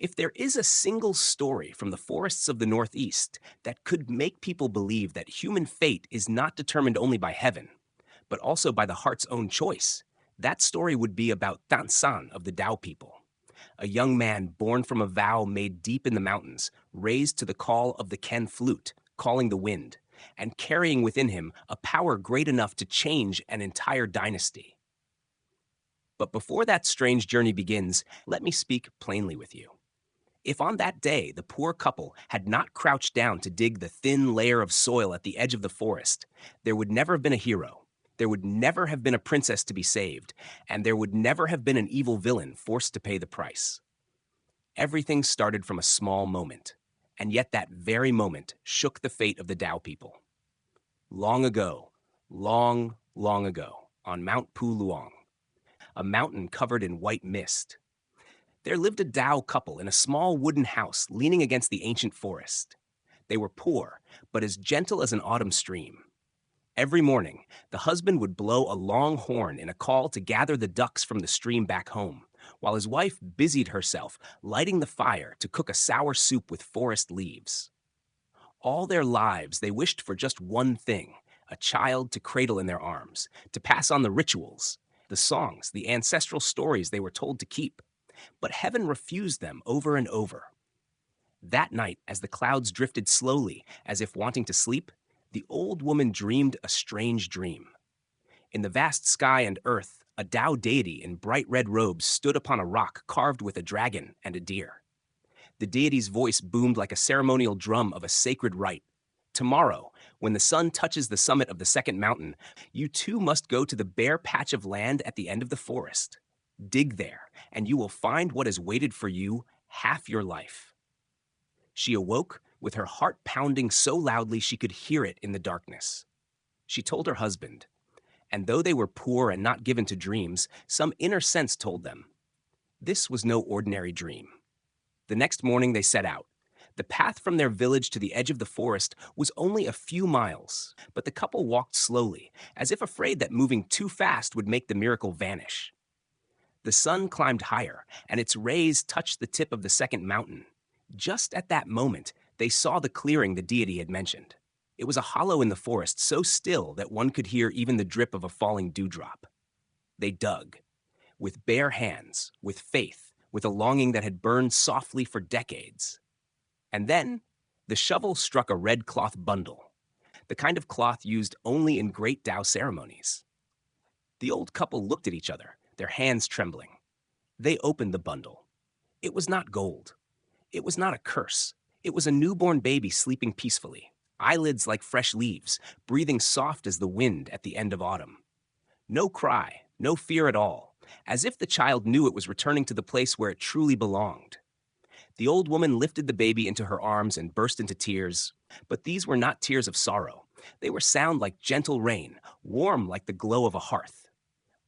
If there is a single story from the forests of the Northeast that could make people believe that human fate is not determined only by heaven, but also by the heart's own choice, that story would be about Thanh Sanh of the Dao people, a young man born from a vow made deep in the mountains, raised to the call of the Ken flute, calling the wind, and carrying within him a power great enough to change an entire dynasty. But before that strange journey begins, let me speak plainly with you. If on that day the poor couple had not crouched down to dig the thin layer of soil at the edge of the forest, there would never have been a hero. There would never have been a princess to be saved, and there would never have been an evil villain forced to pay the price. Everything started from a small moment, and yet that very moment shook the fate of the Dao people. Long ago, long, long ago, on Mount Pu Luong, a mountain covered in white mist, there lived a Dao couple in a small wooden house leaning against the ancient forest. They were poor, but as gentle as an autumn stream. Every morning, the husband would blow a long horn in a call to gather the ducks from the stream back home, while his wife busied herself lighting the fire to cook a sour soup with forest leaves. All their lives, they wished for just one thing: a child to cradle in their arms, to pass on the rituals, the songs, the ancestral stories they were told to keep. But heaven refused them over and over. That night, as the clouds drifted slowly, as if wanting to sleep, the old woman dreamed a strange dream. In the vast sky and earth, a Tao deity in bright red robes stood upon a rock carved with a dragon and a deer. The deity's voice boomed like a ceremonial drum of a sacred rite. Tomorrow, when the sun touches the summit of the second mountain, you too must go to the bare patch of land at the end of the forest. Dig there, and you will find what has waited for you half your life. She awoke with her heart pounding so loudly she could hear it in the darkness. She told her husband, and though they were poor and not given to dreams, some inner sense told them this was no ordinary dream. The next morning they set out. The path from their village to the edge of the forest was only a few miles, but the couple walked slowly, as if afraid that moving too fast would make the miracle vanish. The sun climbed higher, and its rays touched the tip of the second mountain. Just at that moment, they saw the clearing the deity had mentioned. It was a hollow in the forest so still that one could hear even the drip of a falling dewdrop. They dug. With bare hands, with faith, with a longing that had burned softly for decades. And then, the shovel struck a red cloth bundle, the kind of cloth used only in great Tao ceremonies. The old couple looked at each other, their hands trembling. They opened the bundle. It was not gold. It was not a curse. It was a newborn baby sleeping peacefully, eyelids like fresh leaves, breathing soft as the wind at the end of autumn. No cry, no fear at all, as if the child knew it was returning to the place where it truly belonged. The old woman lifted the baby into her arms and burst into tears, but these were not tears of sorrow. They were sound like gentle rain, warm like the glow of a hearth.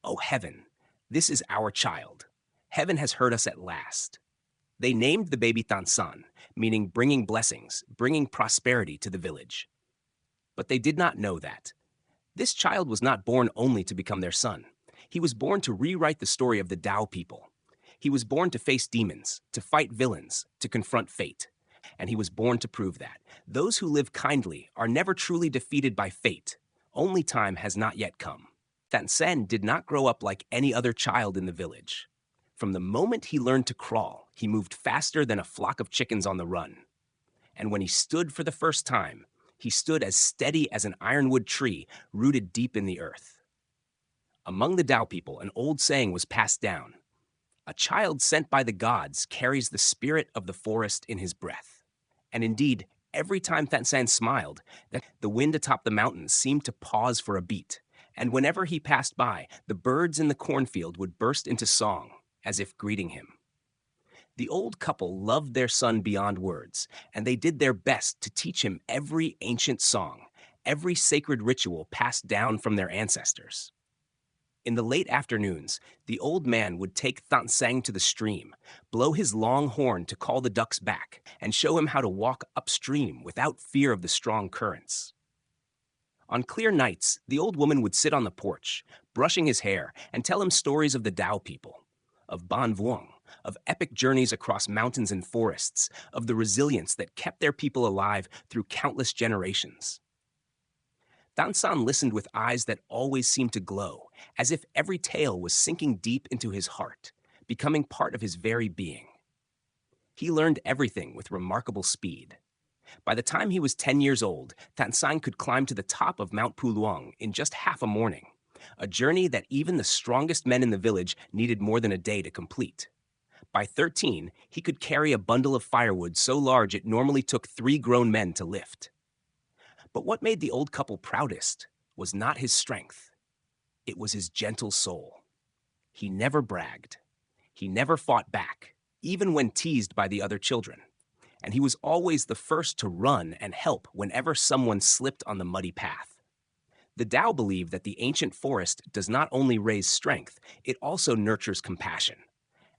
Oh heaven, this is our child. Heaven has heard us at last. They named the baby Thanh Sanh, meaning bringing blessings, bringing prosperity to the village. But they did not know that this child was not born only to become their son. He was born to rewrite the story of the Dao people. He was born to face demons, to fight villains, to confront fate. And he was born to prove that those who live kindly are never truly defeated by fate. Only time has not yet come. Thanh Sanh did not grow up like any other child in the village. From the moment he learned to crawl, he moved faster than a flock of chickens on the run. And when he stood for the first time, he stood as steady as an ironwood tree rooted deep in the earth. Among the Dao people, an old saying was passed down. A child sent by the gods carries the spirit of the forest in his breath. And indeed, every time Thanh Sanh smiled, the wind atop the mountains seemed to pause for a beat. And whenever he passed by, the birds in the cornfield would burst into song, as if greeting him. The old couple loved their son beyond words, and they did their best to teach him every ancient song, every sacred ritual passed down from their ancestors. In the late afternoons, the old man would take Thanh Sanh to the stream, blow his long horn to call the ducks back, and show him how to walk upstream without fear of the strong currents. On clear nights, the old woman would sit on the porch, brushing his hair, and tell him stories of the Dao people, of Ban Vuong, of epic journeys across mountains and forests, of the resilience that kept their people alive through countless generations. Thanh Sanh listened with eyes that always seemed to glow, as if every tale was sinking deep into his heart, becoming part of his very being. He learned everything with remarkable speed. By the time he was 10 years old, Thanh Sanh could climb to the top of Mount Puluong in just half a morning, a journey that even the strongest men in the village needed more than a day to complete. By 13, he could carry a bundle of firewood so large it normally took 3 grown men to lift. But what made the old couple proudest was not his strength. It was his gentle soul. He never bragged. He never fought back, even when teased by the other children. And he was always the first to run and help whenever someone slipped on the muddy path. The Tao believed that the ancient forest does not only raise strength, it also nurtures compassion.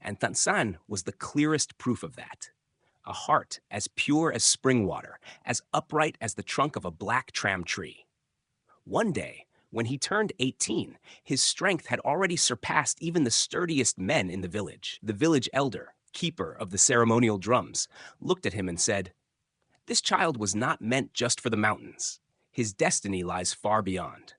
And Thanh Sanh was the clearest proof of that. A heart as pure as spring water, as upright as the trunk of a black tram tree. One day, when he turned 18, his strength had already surpassed even the sturdiest men in the village. The village elder, keeper of the ceremonial drums, looked at him and said, "This child was not meant just for the mountains. His destiny lies far beyond."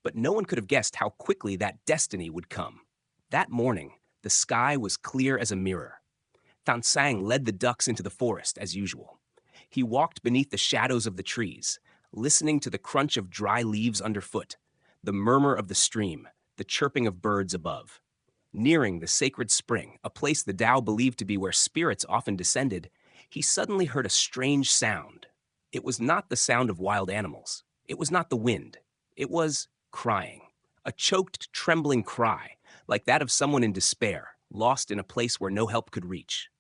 But no one could have guessed how quickly that destiny would come. That morning, the sky was clear as a mirror. Thanh Sanh led the ducks into the forest as usual. He walked beneath the shadows of the trees, listening to the crunch of dry leaves underfoot, the murmur of the stream, the chirping of birds above. Nearing the sacred spring, a place the Tao believed to be where spirits often descended, he suddenly heard a strange sound. It was not the sound of wild animals. It was not the wind. It was crying. A choked, trembling cry, like that of someone in despair, lost in a place where no help could reach.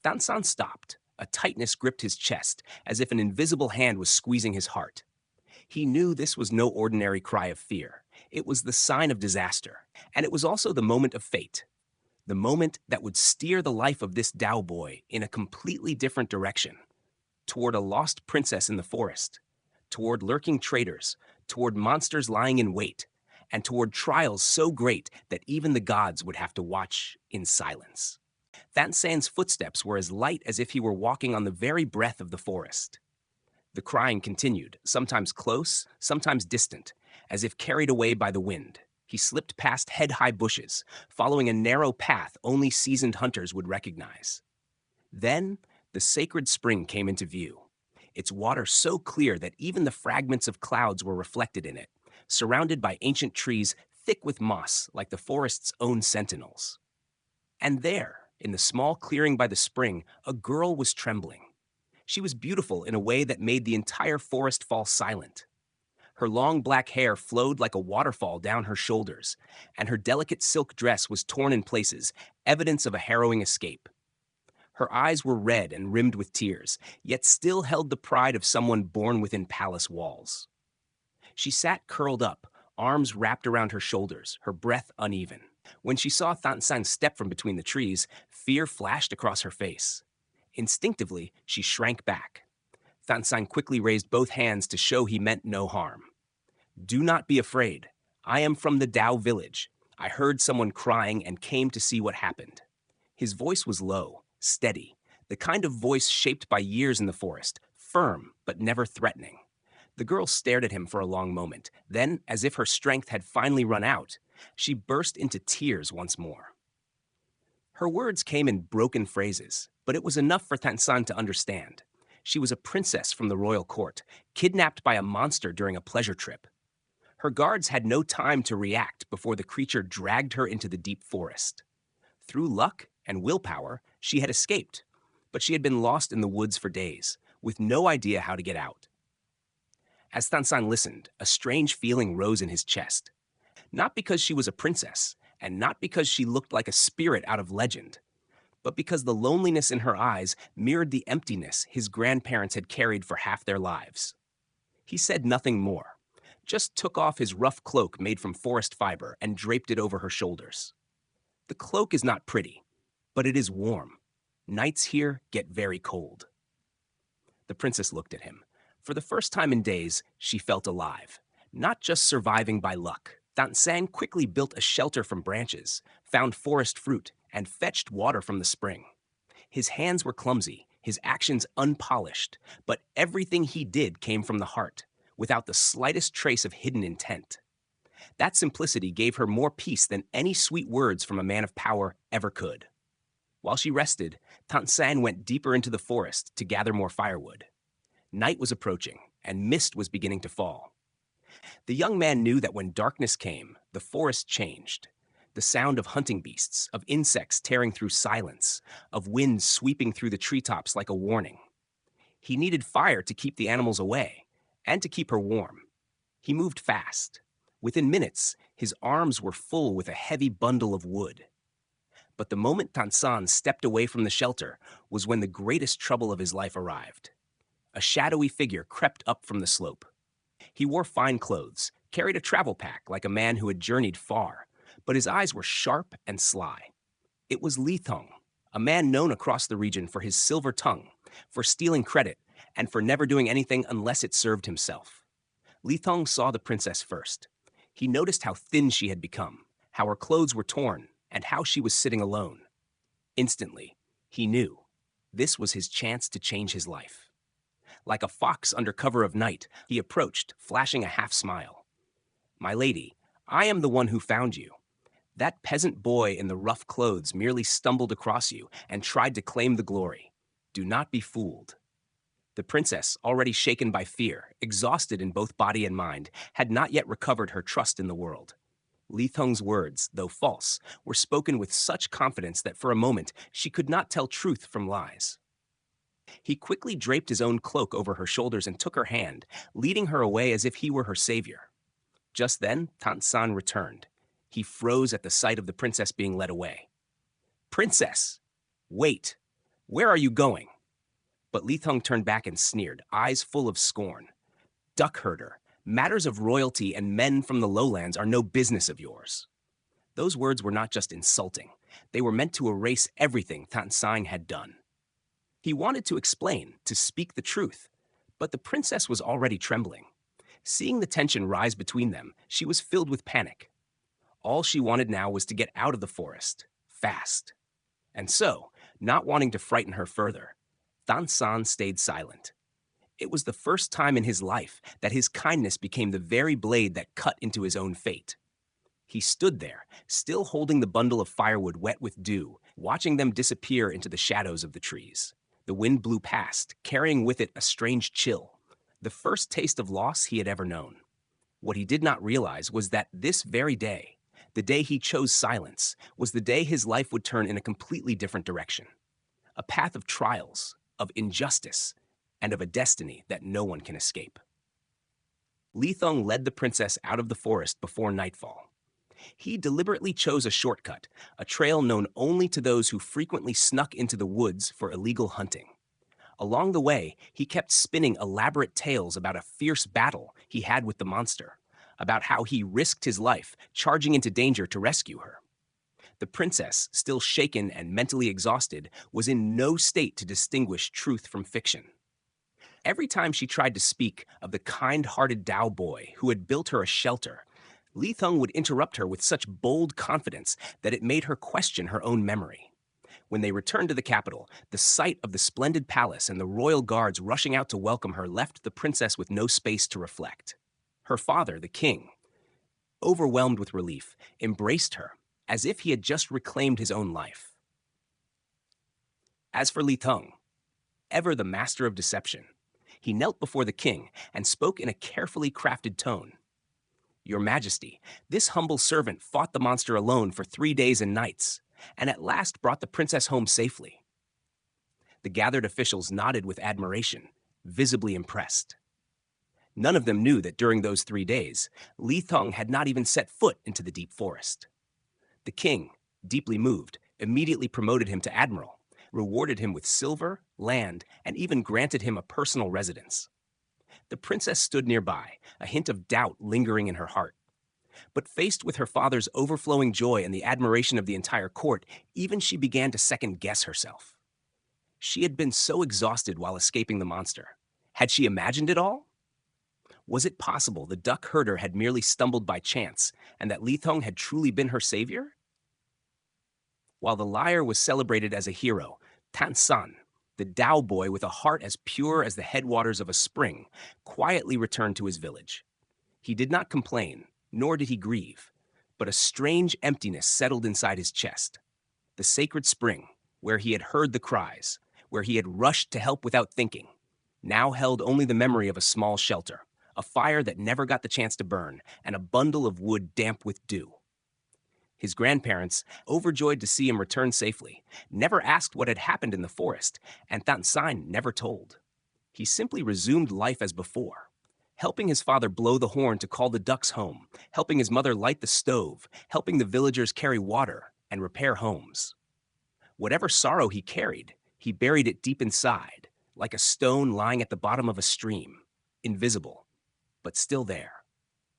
Thanh Sanh stopped. A tightness gripped his chest, as if an invisible hand was squeezing his heart. He knew this was no ordinary cry of fear. It was the sign of disaster, and it was also the moment of fate. The moment that would steer the life of this Tao boy in a completely different direction. Toward a lost princess in the forest, toward lurking traitors, toward monsters lying in wait, and toward trials so great that even the gods would have to watch in silence. Thanh Sanh's footsteps were as light as if he were walking on the very breath of the forest. The crying continued, sometimes close, sometimes distant, as if carried away by the wind. He slipped past head-high bushes, following a narrow path only seasoned hunters would recognize. Then, the sacred spring came into view, its water so clear that even the fragments of clouds were reflected in it, surrounded by ancient trees thick with moss like the forest's own sentinels. And there, in the small clearing by the spring, a girl was trembling. She was beautiful in a way that made the entire forest fall silent. Her long black hair flowed like a waterfall down her shoulders, and her delicate silk dress was torn in places, evidence of a harrowing escape. Her eyes were red and rimmed with tears, yet still held the pride of someone born within palace walls. She sat curled up, arms wrapped around her shoulders, her breath uneven. When she saw Thanh Sanh step from between the trees, fear flashed across her face. Instinctively, she shrank back. Thanh Sanh quickly raised both hands to show he meant no harm. "Do not be afraid. I am from the Tao village. I heard someone crying and came to see what happened." His voice was low, steady, the kind of voice shaped by years in the forest, firm but never threatening. The girl stared at him for a long moment. Then, as if her strength had finally run out, she burst into tears once more. Her words came in broken phrases, but it was enough for Thanh Sanh to understand. She was a princess from the royal court, kidnapped by a monster during a pleasure trip. Her guards had no time to react before the creature dragged her into the deep forest. Through luck and willpower, she had escaped, but she had been lost in the woods for days, with no idea how to get out. As Thanh Sanh listened, a strange feeling rose in his chest. Not because she was a princess, and not because she looked like a spirit out of legend, but because the loneliness in her eyes mirrored the emptiness his grandparents had carried for half their lives. He said nothing more, just took off his rough cloak made from forest fiber and draped it over her shoulders. The cloak is not pretty, but it is warm. Nights here get very cold. The princess looked at him. For the first time in days, she felt alive, not just surviving by luck. Thanh Sanh quickly built a shelter from branches, found forest fruit, and fetched water from the spring. His hands were clumsy, his actions unpolished, but everything he did came from the heart, without the slightest trace of hidden intent. That simplicity gave her more peace than any sweet words from a man of power ever could. While she rested, Thanh Sanh went deeper into the forest to gather more firewood. Night was approaching, and mist was beginning to fall. The young man knew that when darkness came, the forest changed. The sound of hunting beasts, of insects tearing through silence, of winds sweeping through the treetops like a warning. He needed fire to keep the animals away, and to keep her warm. He moved fast. Within minutes, his arms were full with a heavy bundle of wood. But the moment Thanh Sanh stepped away from the shelter was when the greatest trouble of his life arrived. A shadowy figure crept up from the slope. He wore fine clothes, carried a travel pack like a man who had journeyed far, but his eyes were sharp and sly. It was Li Thong, a man known across the region for his silver tongue, for stealing credit, and for never doing anything unless it served himself. Li Thong saw the princess first. He noticed how thin she had become, how her clothes were torn, and how she was sitting alone. Instantly, he knew this was his chance to change his life. Like a fox under cover of night, he approached, flashing a half smile. "My lady, I am the one who found you. That peasant boy in the rough clothes merely stumbled across you and tried to claim the glory. Do not be fooled." The princess, already shaken by fear, exhausted in both body and mind, had not yet recovered her trust in the world. Li Thong's words, though false, were spoken with such confidence that for a moment she could not tell truth from lies. He quickly draped his own cloak over her shoulders and took her hand, leading her away as if he were her savior. Just then, Thanh Sanh returned. He froze at the sight of the princess being led away. "Princess! Wait! Where are you going?" But Li Thong turned back and sneered, eyes full of scorn. "Duck herder, matters of royalty and men from the lowlands are no business of yours." Those words were not just insulting. They were meant to erase everything Thanh Sanh had done. He wanted to explain, to speak the truth, but the princess was already trembling. Seeing the tension rise between them, she was filled with panic. All she wanted now was to get out of the forest, fast. And so, not wanting to frighten her further, Thanh Sanh stayed silent. It was the first time in his life that his kindness became the very blade that cut into his own fate. He stood there, still holding the bundle of firewood wet with dew, watching them disappear into the shadows of the trees. The wind blew past, carrying with it a strange chill, the first taste of loss he had ever known. What he did not realize was that this very day, the day he chose silence, was the day his life would turn in a completely different direction. A path of trials, of injustice, and of a destiny that no one can escape. Li Thong led the princess out of the forest before nightfall. He deliberately chose a shortcut, a trail known only to those who frequently snuck into the woods for illegal hunting. Along the way, he kept spinning elaborate tales about a fierce battle he had with the monster, about how he risked his life charging into danger to rescue her. The princess, still shaken and mentally exhausted, was in no state to distinguish truth from fiction. Every time she tried to speak of the kind-hearted Dao boy who had built her a shelter, Li Thong would interrupt her with such bold confidence that it made her question her own memory. When they returned to the capital, the sight of the splendid palace and the royal guards rushing out to welcome her left the princess with no space to reflect. Her father, the king, overwhelmed with relief, embraced her as if he had just reclaimed his own life. As for Li Thong, ever the master of deception, he knelt before the king and spoke in a carefully crafted tone. "Your Majesty, this humble servant fought the monster alone for 3 days and nights, and at last brought the princess home safely." The gathered officials nodded with admiration, visibly impressed. None of them knew that during those 3 days, Li Thong had not even set foot into the deep forest. The king, deeply moved, immediately promoted him to admiral, rewarded him with silver, land, and even granted him a personal residence. The princess stood nearby, a hint of doubt lingering in her heart. But faced with her father's overflowing joy and the admiration of the entire court, even she began to second-guess herself. She had been so exhausted while escaping the monster. Had she imagined it all? Was it possible the duck herder had merely stumbled by chance, and that Li Thong had truly been her savior? While the liar was celebrated as a hero, Thanh Sanh, the Tao boy with a heart as pure as the headwaters of a spring, quietly returned to his village. He did not complain, nor did he grieve, but a strange emptiness settled inside his chest. The sacred spring, where he had heard the cries, where he had rushed to help without thinking, now held only the memory of a small shelter, a fire that never got the chance to burn, and a bundle of wood damp with dew. His grandparents, overjoyed to see him return safely, never asked what had happened in the forest, and Thanh Sanh never told. He simply resumed life as before, helping his father blow the horn to call the ducks home, helping his mother light the stove, helping the villagers carry water and repair homes. Whatever sorrow he carried, he buried it deep inside, like a stone lying at the bottom of a stream, invisible, but still there.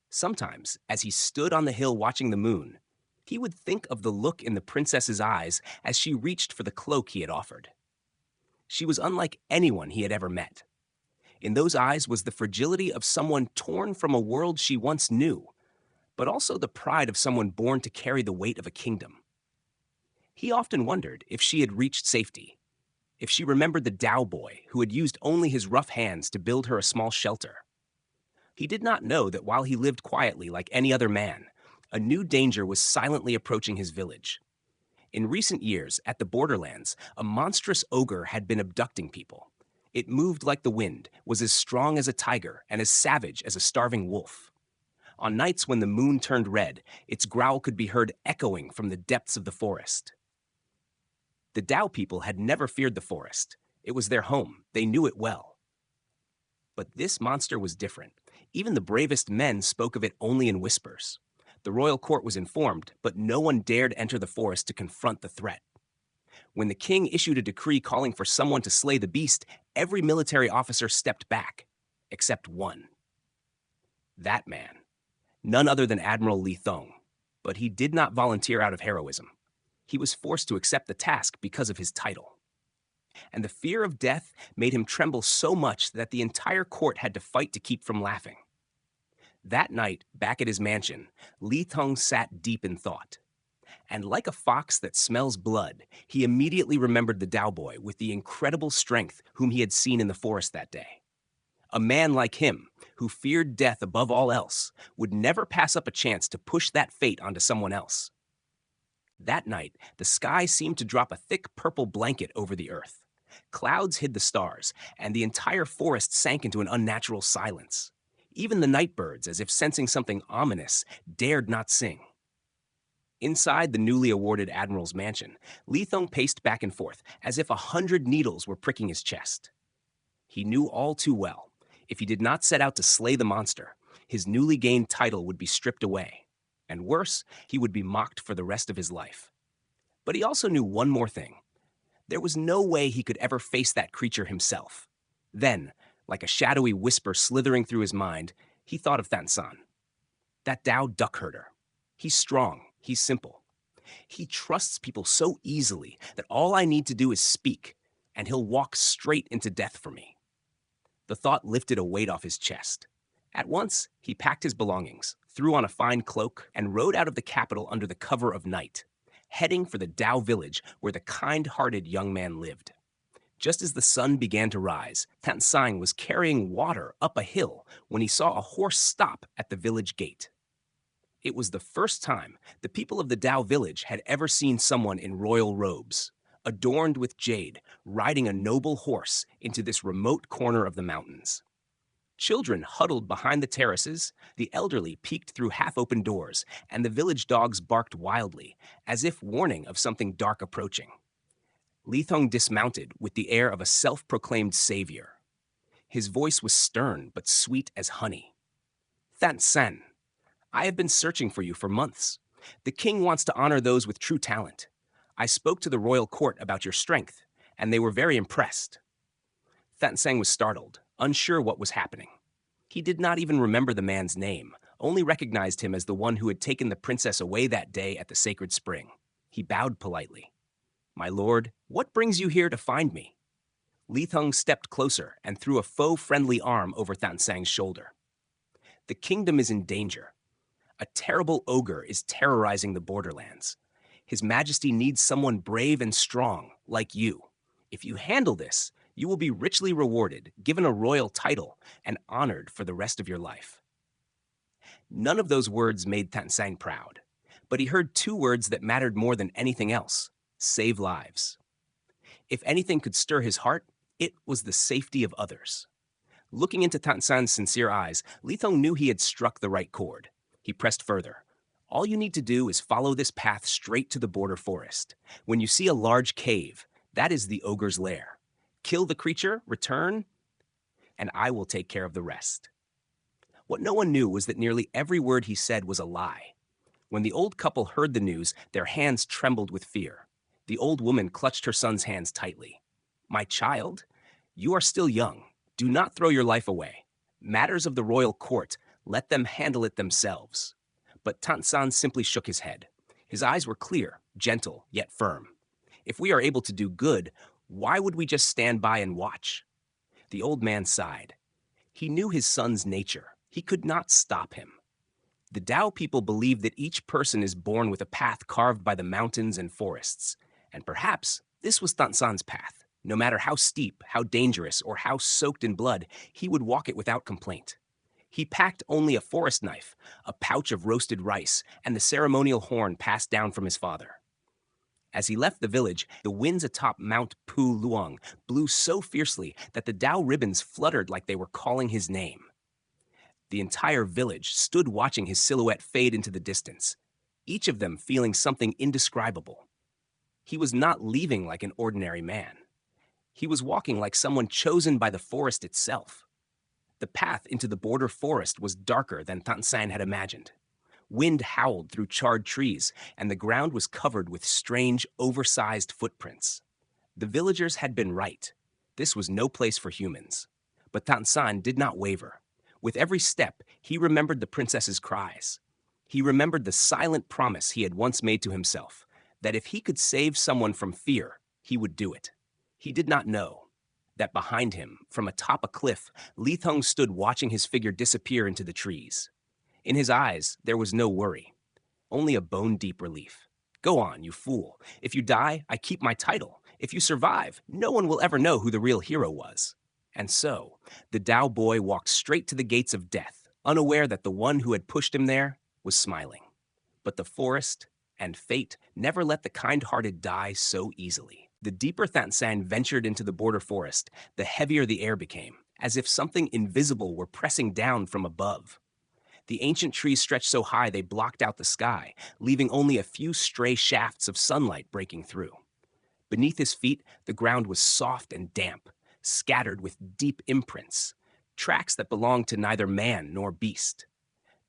Sometimes, as he stood on the hill watching the moon, he would think of the look in the princess's eyes as she reached for the cloak he had offered. She was unlike anyone he had ever met. In those eyes was the fragility of someone torn from a world she once knew, but also the pride of someone born to carry the weight of a kingdom. He often wondered if she had reached safety, if she remembered the Tao boy who had used only his rough hands to build her a small shelter. He did not know that while he lived quietly like any other man, a new danger was silently approaching his village. In recent years, at the borderlands, a monstrous ogre had been abducting people. It moved like the wind, was as strong as a tiger, and as savage as a starving wolf. On nights when the moon turned red, its growl could be heard echoing from the depths of the forest. The Tao people had never feared the forest. It was their home. They knew it well. But this monster was different. Even the bravest men spoke of it only in whispers. The royal court was informed, but no one dared enter the forest to confront the threat. When the king issued a decree calling for someone to slay the beast, every military officer stepped back, except one. That man, none other than Admiral Li Thong, but he did not volunteer out of heroism. He was forced to accept the task because of his title. And the fear of death made him tremble so much that the entire court had to fight to keep from laughing. That night, back at his mansion, Li Thong sat deep in thought. And like a fox that smells blood, he immediately remembered the Tao boy with the incredible strength whom he had seen in the forest that day. A man like him, who feared death above all else, would never pass up a chance to push that fate onto someone else. That night, the sky seemed to drop a thick purple blanket over the earth. Clouds hid the stars, and the entire forest sank into an unnatural silence. Even the night birds, as if sensing something ominous, dared not sing. Inside the newly awarded admiral's mansion, Li Thong paced back and forth, as if 100 needles were pricking his chest. He knew all too well, if he did not set out to slay the monster, his newly gained title would be stripped away. And worse, he would be mocked for the rest of his life. But he also knew one more thing. There was no way he could ever face that creature himself. Then, like a shadowy whisper slithering through his mind, he thought of Thanh Sanh. That Tao duck herder. He's strong. He's simple. He trusts people so easily that all I need to do is speak, and he'll walk straight into death for me. The thought lifted a weight off his chest. At once, he packed his belongings, threw on a fine cloak, and rode out of the capital under the cover of night, heading for the Tao village where the kind-hearted young man lived. Just as the sun began to rise, Thanh Sanh was carrying water up a hill when he saw a horse stop at the village gate. It was the first time the people of the Tao village had ever seen someone in royal robes, adorned with jade, riding a noble horse into this remote corner of the mountains. Children huddled behind the terraces, the elderly peeked through half-open doors, and the village dogs barked wildly, as if warning of something dark approaching. Li Thong dismounted with the air of a self-proclaimed savior. His voice was stern but sweet as honey. Thanh Sanh, I have been searching for you for months. The king wants to honor those with true talent. I spoke to the royal court about your strength, and they were very impressed. Thanh Sanh was startled, unsure what was happening. He did not even remember the man's name, only recognized him as the one who had taken the princess away that day at the sacred spring. He bowed politely. My lord, what brings you here to find me? Li Thong stepped closer and threw a faux-friendly arm over Thanh Sang's shoulder. The kingdom is in danger. A terrible ogre is terrorizing the borderlands. His Majesty needs someone brave and strong, like you. If you handle this, you will be richly rewarded, given a royal title, and honored for the rest of your life." None of those words made Thanh Sanh proud, but he heard two words that mattered more than anything else: save lives. If anything could stir his heart, it was the safety of others. Looking into Thanh Sanh's sincere eyes, Li Thong knew he had struck the right chord. He pressed further. "All you need to do is follow this path straight to the border forest. When you see a large cave, that is the ogre's lair. Kill the creature, return, and I will take care of the rest." What no one knew was that nearly every word he said was a lie. When the old couple heard the news, their hands trembled with fear. The old woman clutched her son's hands tightly. "My child, you are still young. Do not throw your life away. Matters of the royal court, let them handle it themselves." But Thanh Sanh simply shook his head. His eyes were clear, gentle, yet firm. "If we are able to do good, why would we just stand by and watch?" The old man sighed. He knew his son's nature. He could not stop him. The Tao people believe that each person is born with a path carved by the mountains and forests. And perhaps this was Thanh Sanh's path. No matter how steep, how dangerous, or how soaked in blood, he would walk it without complaint. He packed only a forest knife, a pouch of roasted rice, and the ceremonial horn passed down from his father. As he left the village, the winds atop Mount Pu Luang blew so fiercely that the Tao ribbons fluttered like they were calling his name. The entire village stood watching his silhouette fade into the distance, each of them feeling something indescribable. He was not leaving like an ordinary man. He was walking like someone chosen by the forest itself. The path into the border forest was darker than Thanh Sanh had imagined. Wind howled through charred trees, and the ground was covered with strange, oversized footprints. The villagers had been right. This was no place for humans. But Thanh Sanh did not waver. With every step, he remembered the princess's cries. He remembered the silent promise he had once made to himself, that if he could save someone from fear, he would do it. He did not know that behind him, from atop a cliff, Li Thong stood watching his figure disappear into the trees. In his eyes, there was no worry, only a bone-deep relief. "Go on, you fool. If you die, I keep my title. If you survive, no one will ever know who the real hero was." And so, the Tao boy walked straight to the gates of death, unaware that the one who had pushed him there was smiling. But the forest and fate never let the kind-hearted die so easily. The deeper Thanh Sanh ventured into the border forest, the heavier the air became, as if something invisible were pressing down from above. The ancient trees stretched so high they blocked out the sky, leaving only a few stray shafts of sunlight breaking through. Beneath his feet, the ground was soft and damp, scattered with deep imprints, tracks that belonged to neither man nor beast.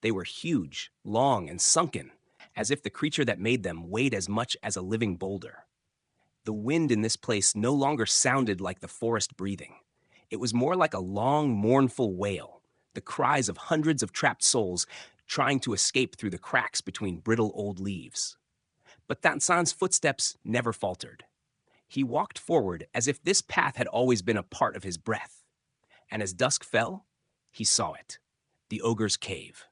They were huge, long, and sunken, as if the creature that made them weighed as much as a living boulder. The wind in this place no longer sounded like the forest breathing. It was more like a long, mournful wail, the cries of hundreds of trapped souls trying to escape through the cracks between brittle old leaves. But Thanh Sanh's footsteps never faltered. He walked forward as if this path had always been a part of his breath. And as dusk fell, he saw it, the ogre's cave.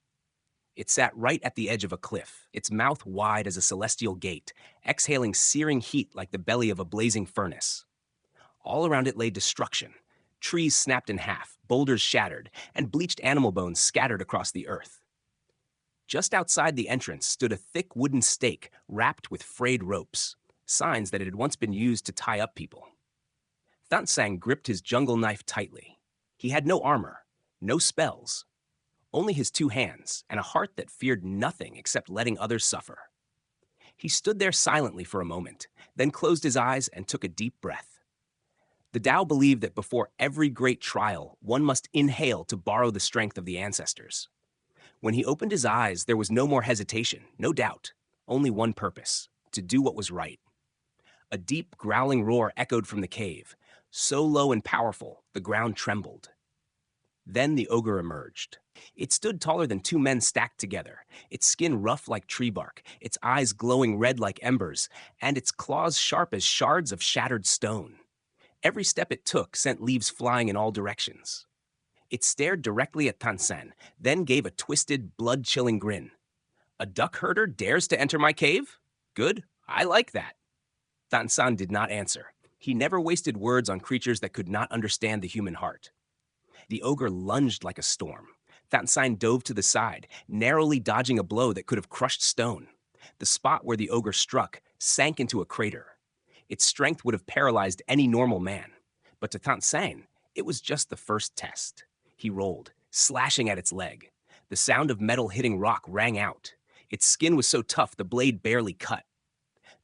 It sat right at the edge of a cliff, its mouth wide as a celestial gate, exhaling searing heat like the belly of a blazing furnace. All around it lay destruction. Trees snapped in half, boulders shattered, and bleached animal bones scattered across the earth. Just outside the entrance stood a thick wooden stake wrapped with frayed ropes, signs that it had once been used to tie up people. Thanh Sanh gripped his jungle knife tightly. He had no armor, no spells, only his two hands and a heart that feared nothing except letting others suffer. He stood there silently for a moment, then closed his eyes and took a deep breath. The Tao believed that before every great trial, one must inhale to borrow the strength of the ancestors. When he opened his eyes, there was no more hesitation, no doubt, only one purpose: to do what was right. A deep, growling roar echoed from the cave, so low and powerful, the ground trembled. Then the ogre emerged. It stood taller than two men stacked together, its skin rough like tree bark, its eyes glowing red like embers, and its claws sharp as shards of shattered stone. Every step it took sent leaves flying in all directions. It stared directly at Thanh Sanh, then gave a twisted, blood-chilling grin. "A duck herder dares to enter my cave? Good, I like that. Thanh Sanh did not answer. He never wasted words on creatures that could not understand the human heart. The ogre lunged like a storm. Thanh Sanh dove to the side, narrowly dodging a blow that could have crushed stone. The spot where the ogre struck sank into a crater. Its strength would have paralyzed any normal man. But to Thanh Sanh, it was just the first test. He rolled, slashing at its leg. The sound of metal hitting rock rang out. Its skin was so tough the blade barely cut.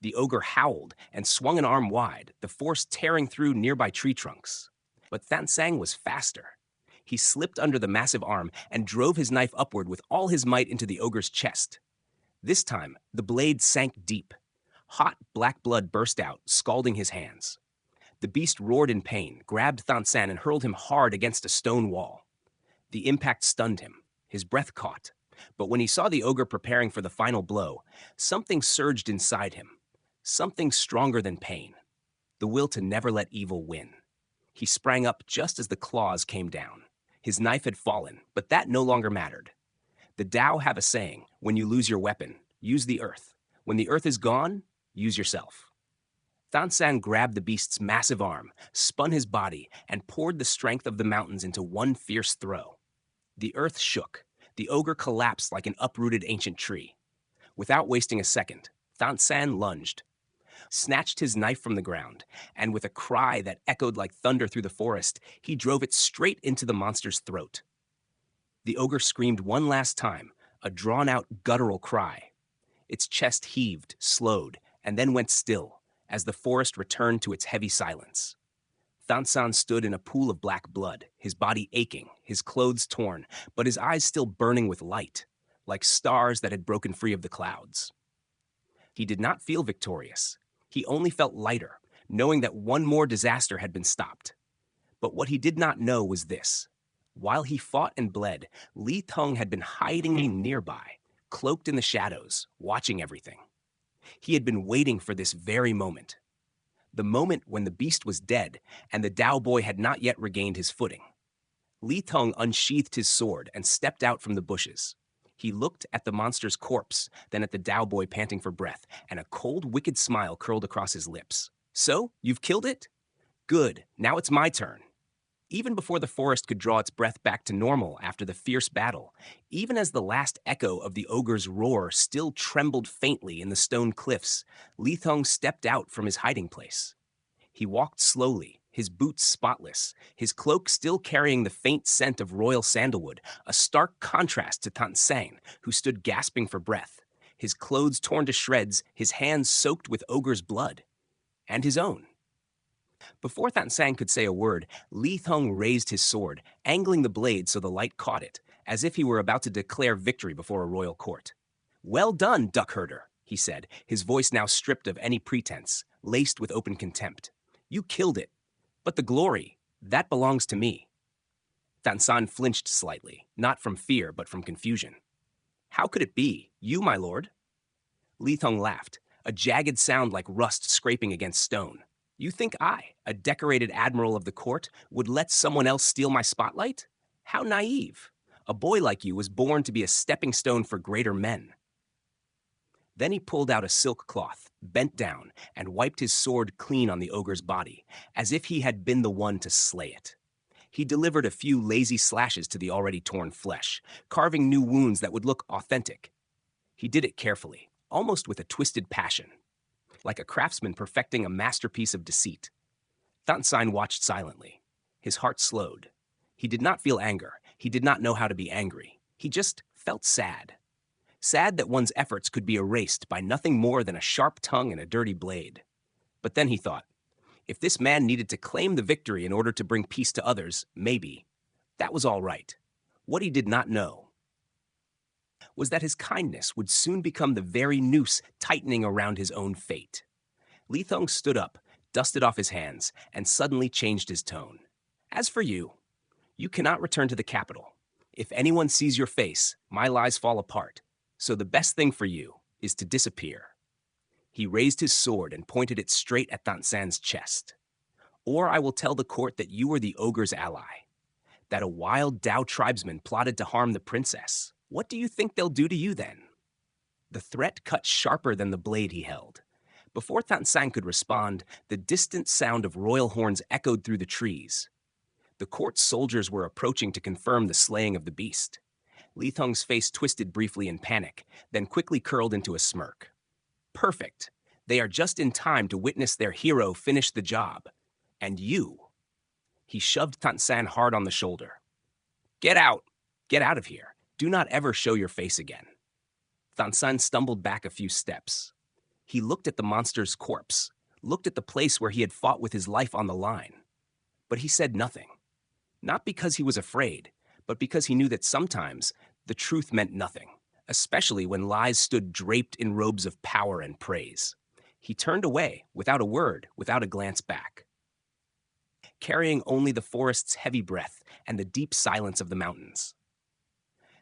The ogre howled and swung an arm wide, the force tearing through nearby tree trunks. But Thanh Sanh was faster. He slipped under the massive arm and drove his knife upward with all his might into the ogre's chest. This time, the blade sank deep. Hot black blood burst out, scalding his hands. The beast roared in pain, grabbed Thanh Sanh and hurled him hard against a stone wall. The impact stunned him. His breath caught. But when he saw the ogre preparing for the final blow, something surged inside him. Something stronger than pain. The will to never let evil win. He sprang up just as the claws came down. His knife had fallen, but that no longer mattered. The Tao have a saying, when you lose your weapon, use the earth. When the earth is gone, use yourself. Thanh Sanh grabbed the beast's massive arm, spun his body, and poured the strength of the mountains into one fierce throw. The earth shook. The ogre collapsed like an uprooted ancient tree. Without wasting a second, Thanh Sanh lunged, snatched his knife from the ground, and with a cry that echoed like thunder through the forest, he drove it straight into the monster's throat. The ogre screamed one last time, a drawn-out guttural cry. Its chest heaved, slowed, and then went still, as the forest returned to its heavy silence. Thanh Sanh stood in a pool of black blood, his body aching, his clothes torn, but his eyes still burning with light, like stars that had broken free of the clouds. He did not feel victorious. He only felt lighter, knowing that one more disaster had been stopped. But what he did not know was this. While he fought and bled, Li Thung had been hiding nearby, cloaked in the shadows, watching everything. He had been waiting for this very moment. The moment when the beast was dead and the Tao boy had not yet regained his footing. Li Thung unsheathed his sword and stepped out from the bushes. He looked at the monster's corpse, then at the Tao boy panting for breath, and a cold, wicked smile curled across his lips. So, you've killed it? Good, now it's my turn. Even before the forest could draw its breath back to normal after the fierce battle, even as the last echo of the ogre's roar still trembled faintly in the stone cliffs, Li Thung stepped out from his hiding place. He walked slowly, his boots spotless, his cloak still carrying the faint scent of royal sandalwood, a stark contrast to Thanh Sanh, who stood gasping for breath, his clothes torn to shreds, his hands soaked with ogre's blood. And his own. Before Thanh Sanh could say a word, Li Thung raised his sword, angling the blade so the light caught it, as if he were about to declare victory before a royal court. "Well done, duck herder," he said, his voice now stripped of any pretense, laced with open contempt. "You killed it. But the glory, that belongs to me." Thanh Sanh flinched slightly, not from fear, but from confusion. "How could it be? You, my lord?" Li Thung laughed, a jagged sound like rust scraping against stone. "You think I, a decorated admiral of the court, would let someone else steal my spotlight? How naive. A boy like you was born to be a stepping stone for greater men." Then he pulled out a silk cloth, bent down, and wiped his sword clean on the ogre's body, as if he had been the one to slay it. He delivered a few lazy slashes to the already torn flesh, carving new wounds that would look authentic. He did it carefully, almost with a twisted passion, like a craftsman perfecting a masterpiece of deceit. Thanh Sanh watched silently. His heart slowed. He did not feel anger. He did not know how to be angry. He just felt sad. Sad that one's efforts could be erased by nothing more than a sharp tongue and a dirty blade. But then he thought, if this man needed to claim the victory in order to bring peace to others, maybe. That was all right. What he did not know was that his kindness would soon become the very noose tightening around his own fate. Li Thung stood up, dusted off his hands, and suddenly changed his tone. "As for you, you cannot return to the capital. If anyone sees your face, my lies fall apart. So the best thing for you is to disappear." He raised his sword and pointed it straight at Thanh Sanh's chest. "Or I will tell the court that you were the ogre's ally, that a wild Tao tribesman plotted to harm the princess. What do you think they'll do to you then?" The threat cut sharper than the blade he held. Before Thanh Sanh could respond, the distant sound of royal horns echoed through the trees. The court's soldiers were approaching to confirm the slaying of the beast. Li Thong's face twisted briefly in panic, then quickly curled into a smirk. Perfect. They are just in time to witness their hero finish the job. And you. He shoved Thanh Sanh hard on the shoulder. Get out! Get out of here. Do not ever show your face again. Thanh Sanh stumbled back a few steps. He looked at the monster's corpse, looked at the place where he had fought with his life on the line. But he said nothing. Not because he was afraid, but because he knew that sometimes the truth meant nothing, especially when lies stood draped in robes of power and praise. He turned away, without a word, without a glance back, carrying only the forest's heavy breath and the deep silence of the mountains.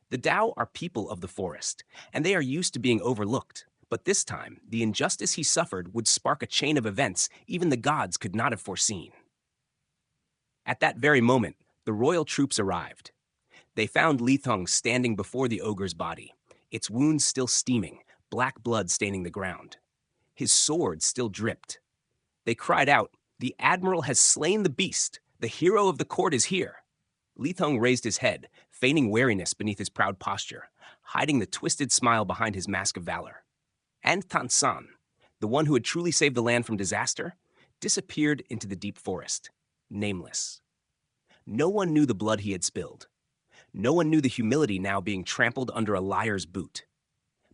The Dao are people of the forest, and they are used to being overlooked. But this time, the injustice he suffered would spark a chain of events even the gods could not have foreseen. At that very moment, the royal troops arrived. They found Li Thong standing before the ogre's body, its wounds still steaming, black blood staining the ground. His sword still dripped. They cried out, "The admiral has slain the beast! The hero of the court is here!" Li Thong raised his head, feigning wariness beneath his proud posture, hiding the twisted smile behind his mask of valor. And Thanh Sanh, the one who had truly saved the land from disaster, disappeared into the deep forest, nameless. No one knew the blood he had spilled. No one knew the humility now being trampled under a liar's boot.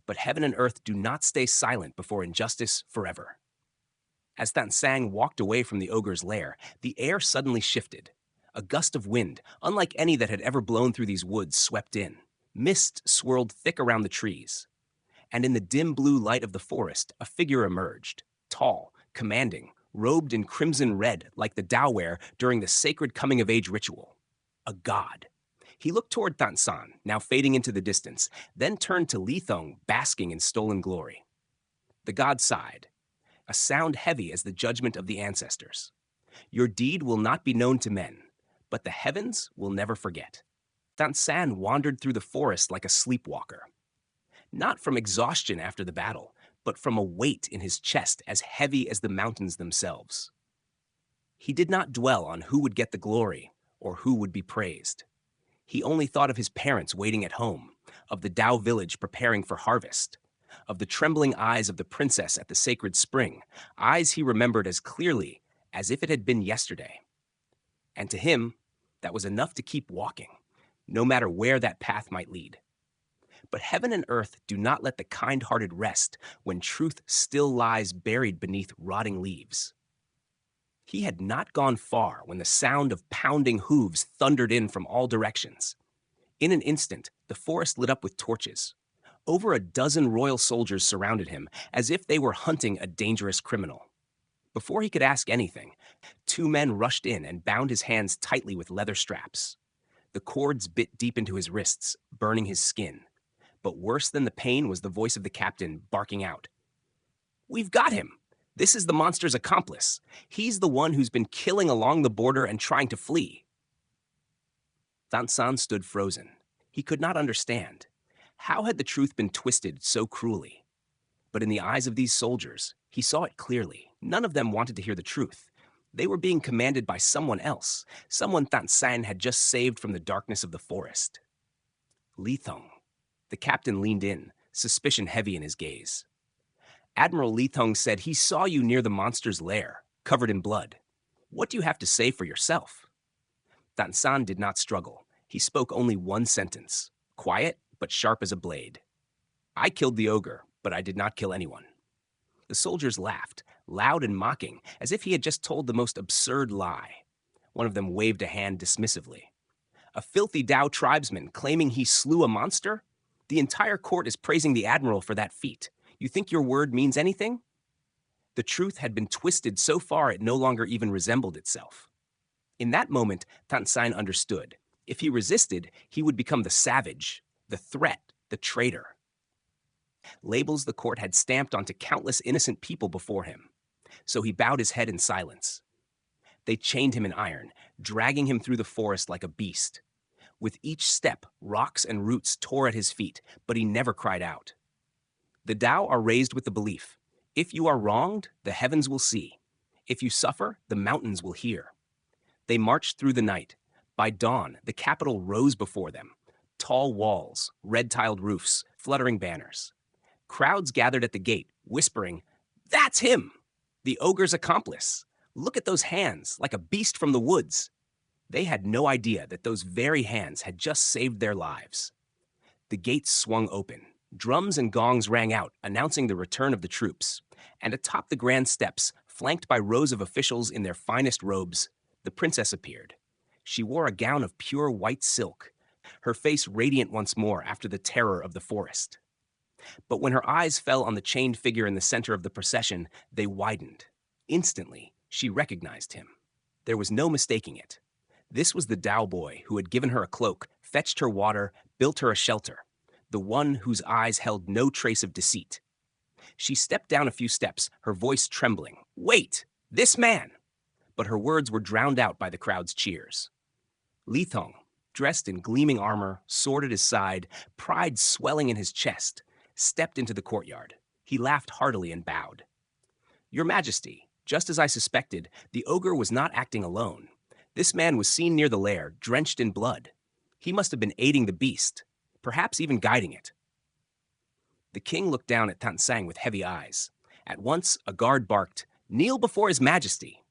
But heaven and earth do not stay silent before injustice forever. As Thanh Sanh walked away from the ogre's lair, the air suddenly shifted. A gust of wind, unlike any that had ever blown through these woods, swept in. Mist swirled thick around the trees. And in the dim blue light of the forest, a figure emerged, tall, commanding, robed in crimson red like the Dao wear during the sacred coming-of-age ritual. A god. He looked toward Thanh Sanh, now fading into the distance, then turned to Li Thong, basking in stolen glory. The god sighed, a sound heavy as the judgment of the ancestors. Your deed will not be known to men, but the heavens will never forget. Thanh Sanh wandered through the forest like a sleepwalker. Not from exhaustion after the battle, but from a weight in his chest as heavy as the mountains themselves. He did not dwell on who would get the glory or who would be praised. He only thought of his parents waiting at home, of the Dao village preparing for harvest, of the trembling eyes of the princess at the sacred spring, eyes he remembered as clearly as if it had been yesterday. And to him, that was enough to keep walking, no matter where that path might lead. But heaven and earth do not let the kind-hearted rest when truth still lies buried beneath rotting leaves. He had not gone far when the sound of pounding hooves thundered in from all directions. In an instant, the forest lit up with torches. Over a dozen royal soldiers surrounded him, as if they were hunting a dangerous criminal. Before he could ask anything, two men rushed in and bound his hands tightly with leather straps. The cords bit deep into his wrists, burning his skin. But worse than the pain was the voice of the captain barking out. "We've got him! This is the monster's accomplice. He's the one who's been killing along the border and trying to flee." Thanh Sanh stood frozen. He could not understand. How had the truth been twisted so cruelly? But in the eyes of these soldiers, he saw it clearly. None of them wanted to hear the truth. They were being commanded by someone else, someone Thanh Sanh had just saved from the darkness of the forest. Li Thong. The captain leaned in, suspicion heavy in his gaze. "Admiral Li Thong said he saw you near the monster's lair, covered in blood. What do you have to say for yourself?" Thanh Sanh did not struggle. He spoke only one sentence, quiet but sharp as a blade. "I killed the ogre, but I did not kill anyone." The soldiers laughed, loud and mocking, as if he had just told the most absurd lie. One of them waved a hand dismissively. "A filthy Dao tribesman claiming he slew a monster? The entire court is praising the admiral for that feat. You think your word means anything?" The truth had been twisted so far it no longer even resembled itself. In that moment, Thanh Sanh understood. If he resisted, he would become the savage, the threat, the traitor. Labels the court had stamped onto countless innocent people before him. So he bowed his head in silence. They chained him in iron, dragging him through the forest like a beast. With each step, rocks and roots tore at his feet, but he never cried out. The Dao are raised with the belief, If you are wronged, the heavens will see. If you suffer, the mountains will hear. They marched through the night. By dawn, the capital rose before them. Tall walls, red-tiled roofs, fluttering banners. Crowds gathered at the gate, whispering, "That's him! The ogre's accomplice! Look at those hands, like a beast from the woods!" They had no idea that those very hands had just saved their lives. The gates swung open. Drums and gongs rang out, announcing the return of the troops. And atop the grand steps, flanked by rows of officials in their finest robes, the princess appeared. She wore a gown of pure white silk, her face radiant once more after the terror of the forest. But when her eyes fell on the chained figure in the center of the procession, they widened. Instantly, she recognized him. There was no mistaking it. This was the Dao boy who had given her a cloak, fetched her water, built her a shelter, the one whose eyes held no trace of deceit. She stepped down a few steps, her voice trembling. "Wait! This man!" But her words were drowned out by the crowd's cheers. Li Thong, dressed in gleaming armor, sword at his side, pride swelling in his chest, stepped into the courtyard. He laughed heartily and bowed. "Your Majesty, just as I suspected, the ogre was not acting alone. This man was seen near the lair, drenched in blood. He must have been aiding the beast, perhaps even guiding it." The king looked down at Thanh Sanh with heavy eyes. At once, a guard barked, "Kneel before his majesty."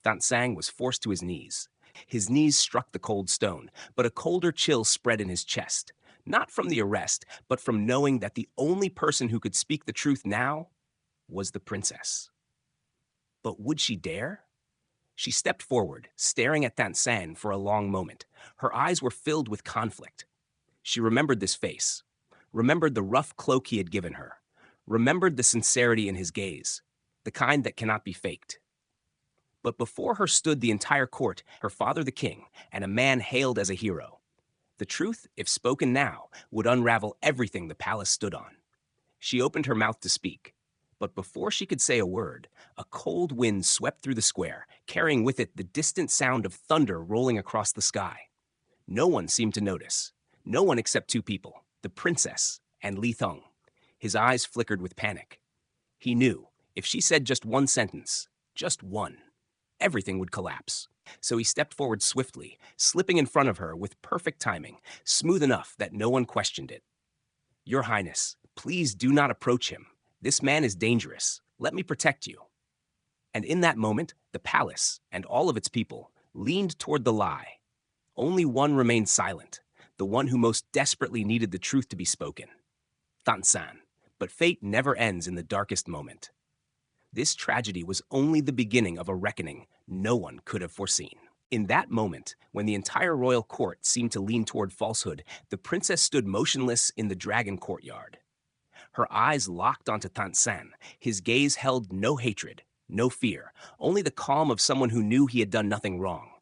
Thanh Sanh was forced to his knees. His knees struck the cold stone, but a colder chill spread in his chest, not from the arrest, but from knowing that the only person who could speak the truth now was the princess. But would she dare? She stepped forward, staring at Thanh Sanh for a long moment. Her eyes were filled with conflict. She remembered this face, remembered the rough cloak he had given her, remembered the sincerity in his gaze, the kind that cannot be faked. But before her stood the entire court, her father the king, and a man hailed as a hero. The truth, if spoken now, would unravel everything the palace stood on. She opened her mouth to speak, but before she could say a word, a cold wind swept through the square, carrying with it the distant sound of thunder rolling across the sky. No one seemed to notice. No one except two people, the princess and Li Thong. His eyes flickered with panic. He knew, if she said just one sentence, just one, everything would collapse. So he stepped forward swiftly, slipping in front of her with perfect timing, smooth enough that no one questioned it. "Your Highness, please do not approach him. This man is dangerous. Let me protect you." And in that moment, the palace and all of its people leaned toward the lie. Only one remained silent, the one who most desperately needed the truth to be spoken. Thanh Sanh. But fate never ends in the darkest moment. This tragedy was only the beginning of a reckoning no one could have foreseen. In that moment, when the entire royal court seemed to lean toward falsehood, the princess stood motionless in the dragon courtyard. Her eyes locked onto Thanh Sanh. His gaze held no hatred, no fear, only the calm of someone who knew he had done nothing wrong.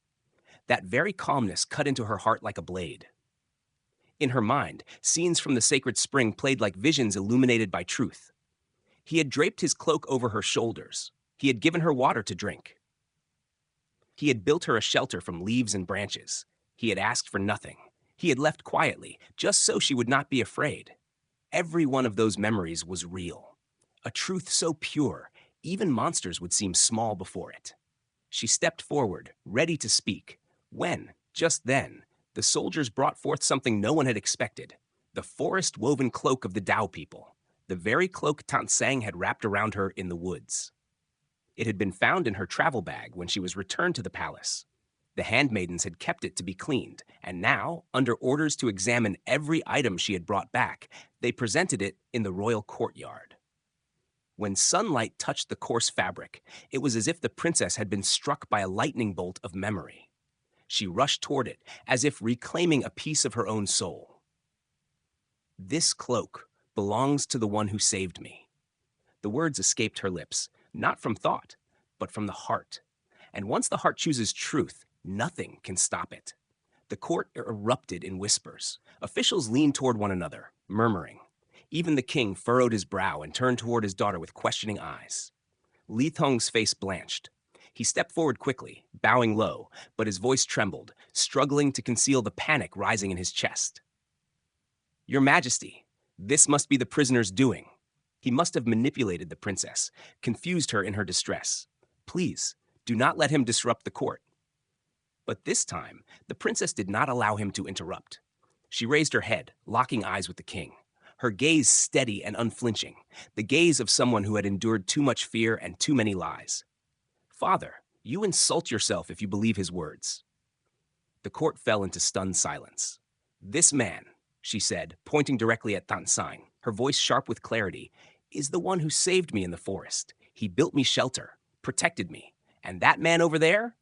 That very calmness cut into her heart like a blade. In her mind, scenes from the sacred spring played like visions illuminated by truth. He had draped his cloak over her shoulders. He had given her water to drink. He had built her a shelter from leaves and branches. He had asked for nothing. He had left quietly, just so she would not be afraid. Every one of those memories was real. A truth so pure, even monsters would seem small before it. She stepped forward, ready to speak, when, just then, the soldiers brought forth something no one had expected, the forest-woven cloak of the Dao people, the very cloak Thanh Sanh had wrapped around her in the woods. It had been found in her travel bag when she was returned to the palace. The handmaidens had kept it to be cleaned, and now, under orders to examine every item she had brought back, they presented it in the royal courtyard. When sunlight touched the coarse fabric, it was as if the princess had been struck by a lightning bolt of memory. She rushed toward it, as if reclaiming a piece of her own soul. "This cloak belongs to the one who saved me." The words escaped her lips, not from thought, but from the heart. And once the heart chooses truth, nothing can stop it. The court erupted in whispers. Officials leaned toward one another, murmuring. Even the king furrowed his brow and turned toward his daughter with questioning eyes. Li Thong's face blanched. He stepped forward quickly, bowing low, but his voice trembled, struggling to conceal the panic rising in his chest. "Your Majesty, this must be the prisoner's doing." He must have manipulated the princess, confused her in her distress. Please, do not let him disrupt the court. But this time, the princess did not allow him to interrupt. She raised her head, locking eyes with the king, her gaze steady and unflinching, the gaze of someone who had endured too much fear and too many lies. Father, you insult yourself if you believe his words. The court fell into stunned silence. This man, she said, pointing directly at Thanh Sanh, her voice sharp with clarity, is the one who saved me in the forest. He built me shelter, protected me. And that man over there?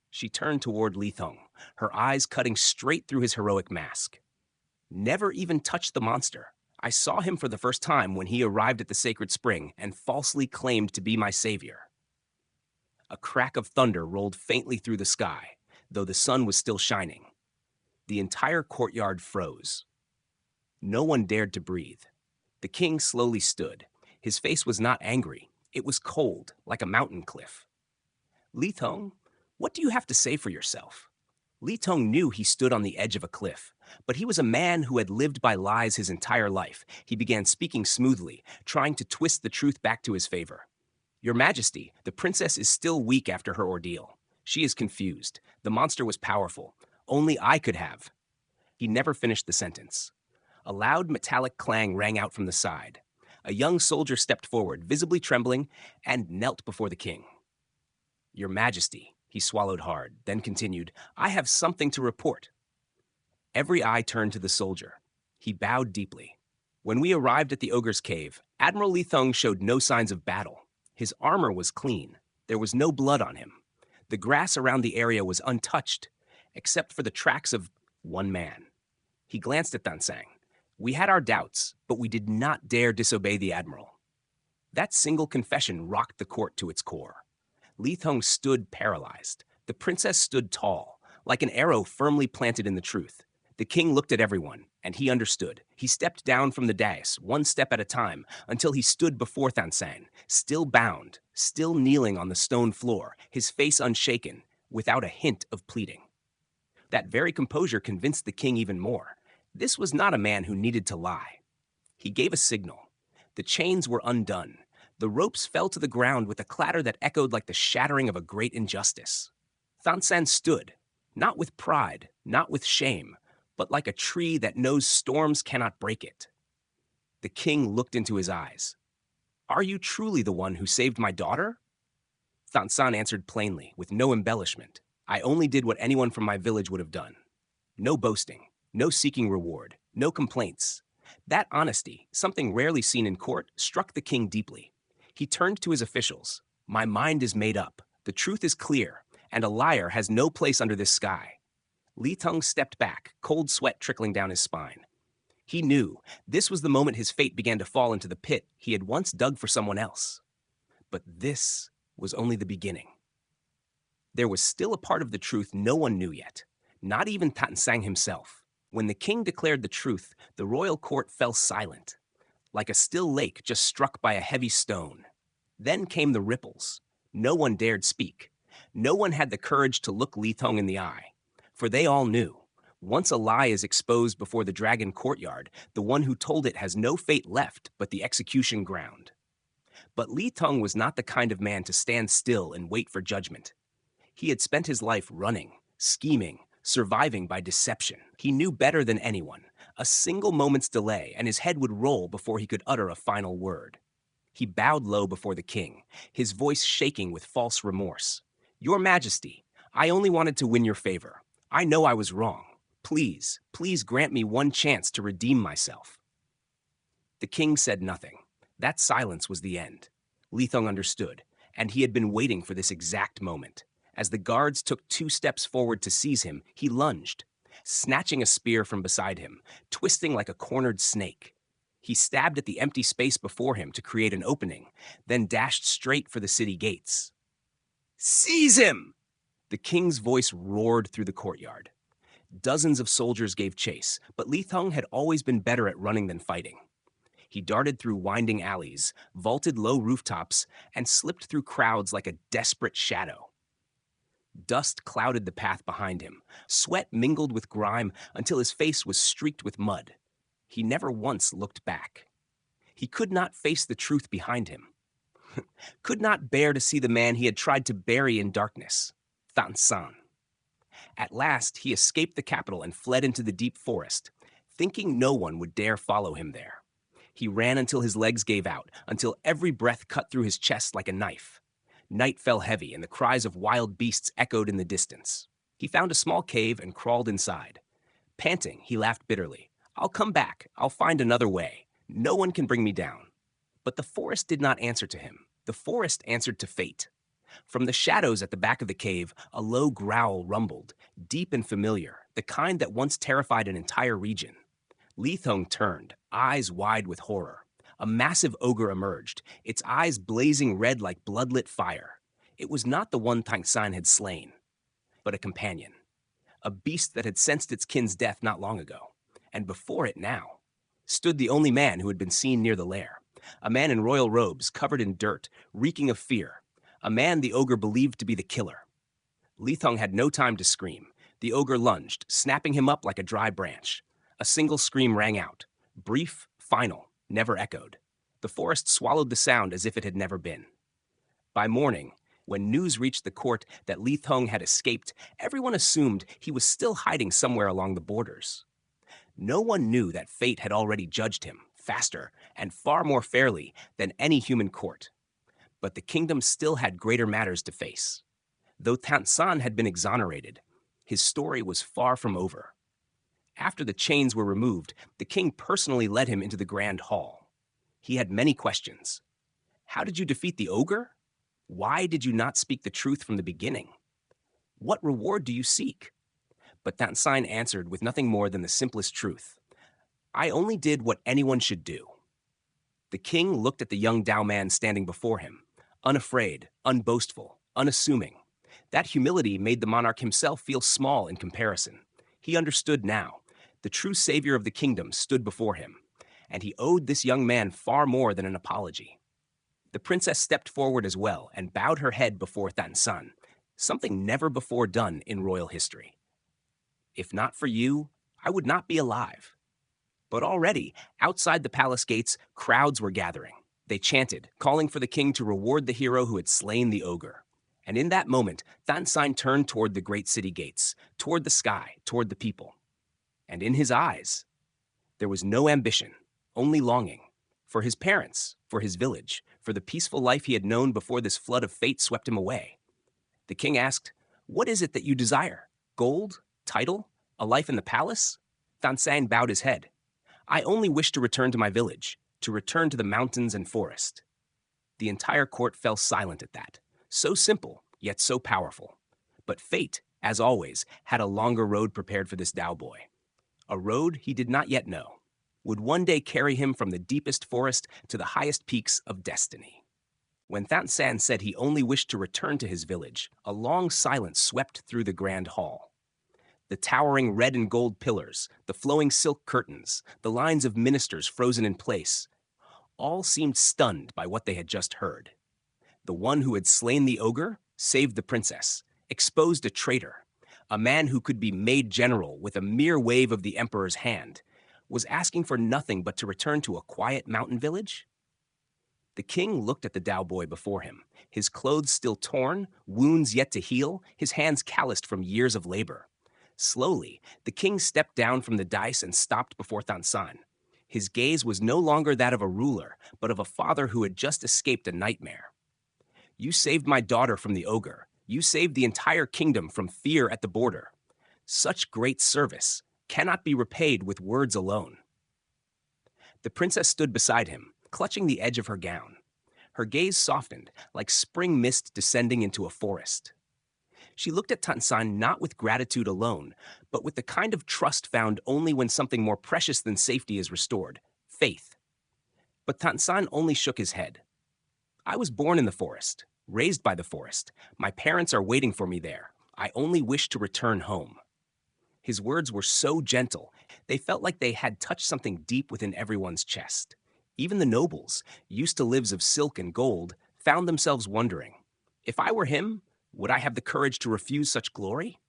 She turned toward Li Thong, her eyes cutting straight through his heroic mask. Never even touched the monster. I saw him for the first time when he arrived at the sacred spring and falsely claimed to be my savior. A crack of thunder rolled faintly through the sky, though the sun was still shining. The entire courtyard froze. No one dared to breathe. The king slowly stood. His face was not angry. It was cold, like a mountain cliff. Li Thong, what do you have to say for yourself? Li Thong knew he stood on the edge of a cliff, but he was a man who had lived by lies his entire life. He began speaking smoothly, trying to twist the truth back to his favor. Your Majesty, the princess is still weak after her ordeal. She is confused. The monster was powerful. Only I could have. He never finished the sentence. A loud metallic clang rang out from the side. A young soldier stepped forward, visibly trembling, and knelt before the king. Your Majesty, he swallowed hard, then continued, I have something to report. Every eye turned to the soldier. He bowed deeply. When we arrived at the ogre's cave, Admiral Li Thong showed no signs of battle. His armor was clean. There was no blood on him. The grass around the area was untouched, except for the tracks of one man. He glanced at Thanh Sanh. We had our doubts, but we did not dare disobey the admiral. That single confession rocked the court to its core. Li Thong stood paralyzed. The princess stood tall, like an arrow firmly planted in the truth. The king looked at everyone, and he understood. He stepped down from the dais, one step at a time, until he stood before Thanh Sanh, still bound, still kneeling on the stone floor, his face unshaken, without a hint of pleading. That very composure convinced the king even more. This was not a man who needed to lie. He gave a signal. The chains were undone. The ropes fell to the ground with a clatter that echoed like the shattering of a great injustice. Thanh Sanh stood, not with pride, not with shame, but like a tree that knows storms cannot break it. The king looked into his eyes. Are you truly the one who saved my daughter? Thanh Sanh answered plainly, with no embellishment. I only did what anyone from my village would have done. No boasting, no seeking reward, no complaints. That honesty, something rarely seen in court, struck the king deeply. He turned to his officials. My mind is made up. The truth is clear, and a liar has no place under this sky. Li Thong stepped back, cold sweat trickling down his spine. He knew this was the moment his fate began to fall into the pit he had once dug for someone else. But this was only the beginning. There was still a part of the truth no one knew yet, not even Thanh Sanh himself. When the king declared the truth, the royal court fell silent, like a still lake just struck by a heavy stone. Then came the ripples. No one dared speak. No one had the courage to look Li Thong in the eye. For they all knew, once a lie is exposed before the dragon courtyard, the one who told it has no fate left but the execution ground. But Li Thong was not the kind of man to stand still and wait for judgment. He had spent his life running, scheming, surviving by deception. He knew better than anyone. A single moment's delay and his head would roll before he could utter a final word. He bowed low before the king, his voice shaking with false remorse. Your Majesty, I only wanted to win your favor. I know I was wrong. Please, please grant me one chance to redeem myself. The king said nothing. That silence was the end. Li Thong understood, and he had been waiting for this exact moment. As the guards took 2 steps forward to seize him, he lunged, snatching a spear from beside him, twisting like a cornered snake. He stabbed at the empty space before him to create an opening, then dashed straight for the city gates. Seize him! The king's voice roared through the courtyard. Dozens of soldiers gave chase, but Li Thong had always been better at running than fighting. He darted through winding alleys, vaulted low rooftops, and slipped through crowds like a desperate shadow. Dust clouded the path behind him. Sweat mingled with grime until his face was streaked with mud. He never once looked back. He could not face the truth behind him, could not bear to see the man he had tried to bury in darkness, Thanh Sanh. At last, he escaped the capital and fled into the deep forest, thinking no one would dare follow him there. He ran until his legs gave out, until every breath cut through his chest like a knife. Night fell heavy, and the cries of wild beasts echoed in the distance. He found a small cave and crawled inside. Panting, he laughed bitterly. "I'll come back. I'll find another way. No one can bring me down." But the forest did not answer to him. The forest answered to fate. From the shadows at the back of the cave, a low growl rumbled, deep and familiar, the kind that once terrified an entire region. Lithung turned, eyes wide with horror. A massive ogre emerged, its eyes blazing red like blood-lit fire. It was not the one Thanh Sanh had slain, but a companion. A beast that had sensed its kin's death not long ago. And before it now stood the only man who had been seen near the lair. A man in royal robes, covered in dirt, reeking of fear. A man the ogre believed to be the killer. Lithung had no time to scream. The ogre lunged, snapping him up like a dry branch. A single scream rang out. Brief, final, never echoed. The forest swallowed the sound as if it had never been. By morning, when news reached the court that Lithung had escaped, everyone assumed he was still hiding somewhere along the borders. No one knew that fate had already judged him, faster and far more fairly than any human court. But the kingdom still had greater matters to face. Though Thanh Sanh had been exonerated, his story was far from over. After the chains were removed, the king personally led him into the grand hall. He had many questions. How did you defeat the ogre? Why did you not speak the truth from the beginning? What reward do you seek? But Thanh Sanh answered with nothing more than the simplest truth. I only did what anyone should do. The king looked at the young Dao man standing before him, unafraid, unboastful, unassuming. That humility made the monarch himself feel small in comparison. He understood now. The true savior of the kingdom stood before him, and he owed this young man far more than an apology. The princess stepped forward as well and bowed her head before Thanh Sanh, something never before done in royal history. If not for you, I would not be alive. But already, outside the palace gates, crowds were gathering. They chanted, calling for the king to reward the hero who had slain the ogre. And in that moment, Thanh Sanh turned toward the great city gates, toward the sky, toward the people. And in his eyes, there was no ambition, only longing. For his parents, for his village, for the peaceful life he had known before this flood of fate swept him away. The king asked, "What is it that you desire? Gold? Title? A life in the palace?" Thanh Sanh bowed his head. "I only wish to return to my village, to return to the mountains and forest." The entire court fell silent at that. So simple, yet so powerful. But fate, as always, had a longer road prepared for this Dao boy. A road he did not yet know, would one day carry him from the deepest forest to the highest peaks of destiny. When Thanh Sanh said he only wished to return to his village, a long silence swept through the grand hall. The towering red and gold pillars, the flowing silk curtains, the lines of ministers frozen in place, all seemed stunned by what they had just heard. The one who had slain the ogre saved the princess, exposed a traitor, a man who could be made general with a mere wave of the emperor's hand, was asking for nothing but to return to a quiet mountain village? The king looked at the Dao boy before him, his clothes still torn, wounds yet to heal, his hands calloused from years of labor. Slowly, the king stepped down from the dais and stopped before Thanh Sanh. His gaze was no longer that of a ruler, but of a father who had just escaped a nightmare. You saved my daughter from the ogre. You saved the entire kingdom from fear at the border. Such great service cannot be repaid with words alone. The princess stood beside him, clutching the edge of her gown. Her gaze softened, like spring mist descending into a forest. She looked at Thanh Sanh not with gratitude alone, but with the kind of trust found only when something more precious than safety is restored, faith. But Thanh Sanh only shook his head. I was born in the forest, raised by the forest. My parents are waiting for me there. I only wish to return home. His words were so gentle, they felt like they had touched something deep within everyone's chest. Even the nobles, used to lives of silk and gold, found themselves wondering, if I were him, would I have the courage to refuse such glory?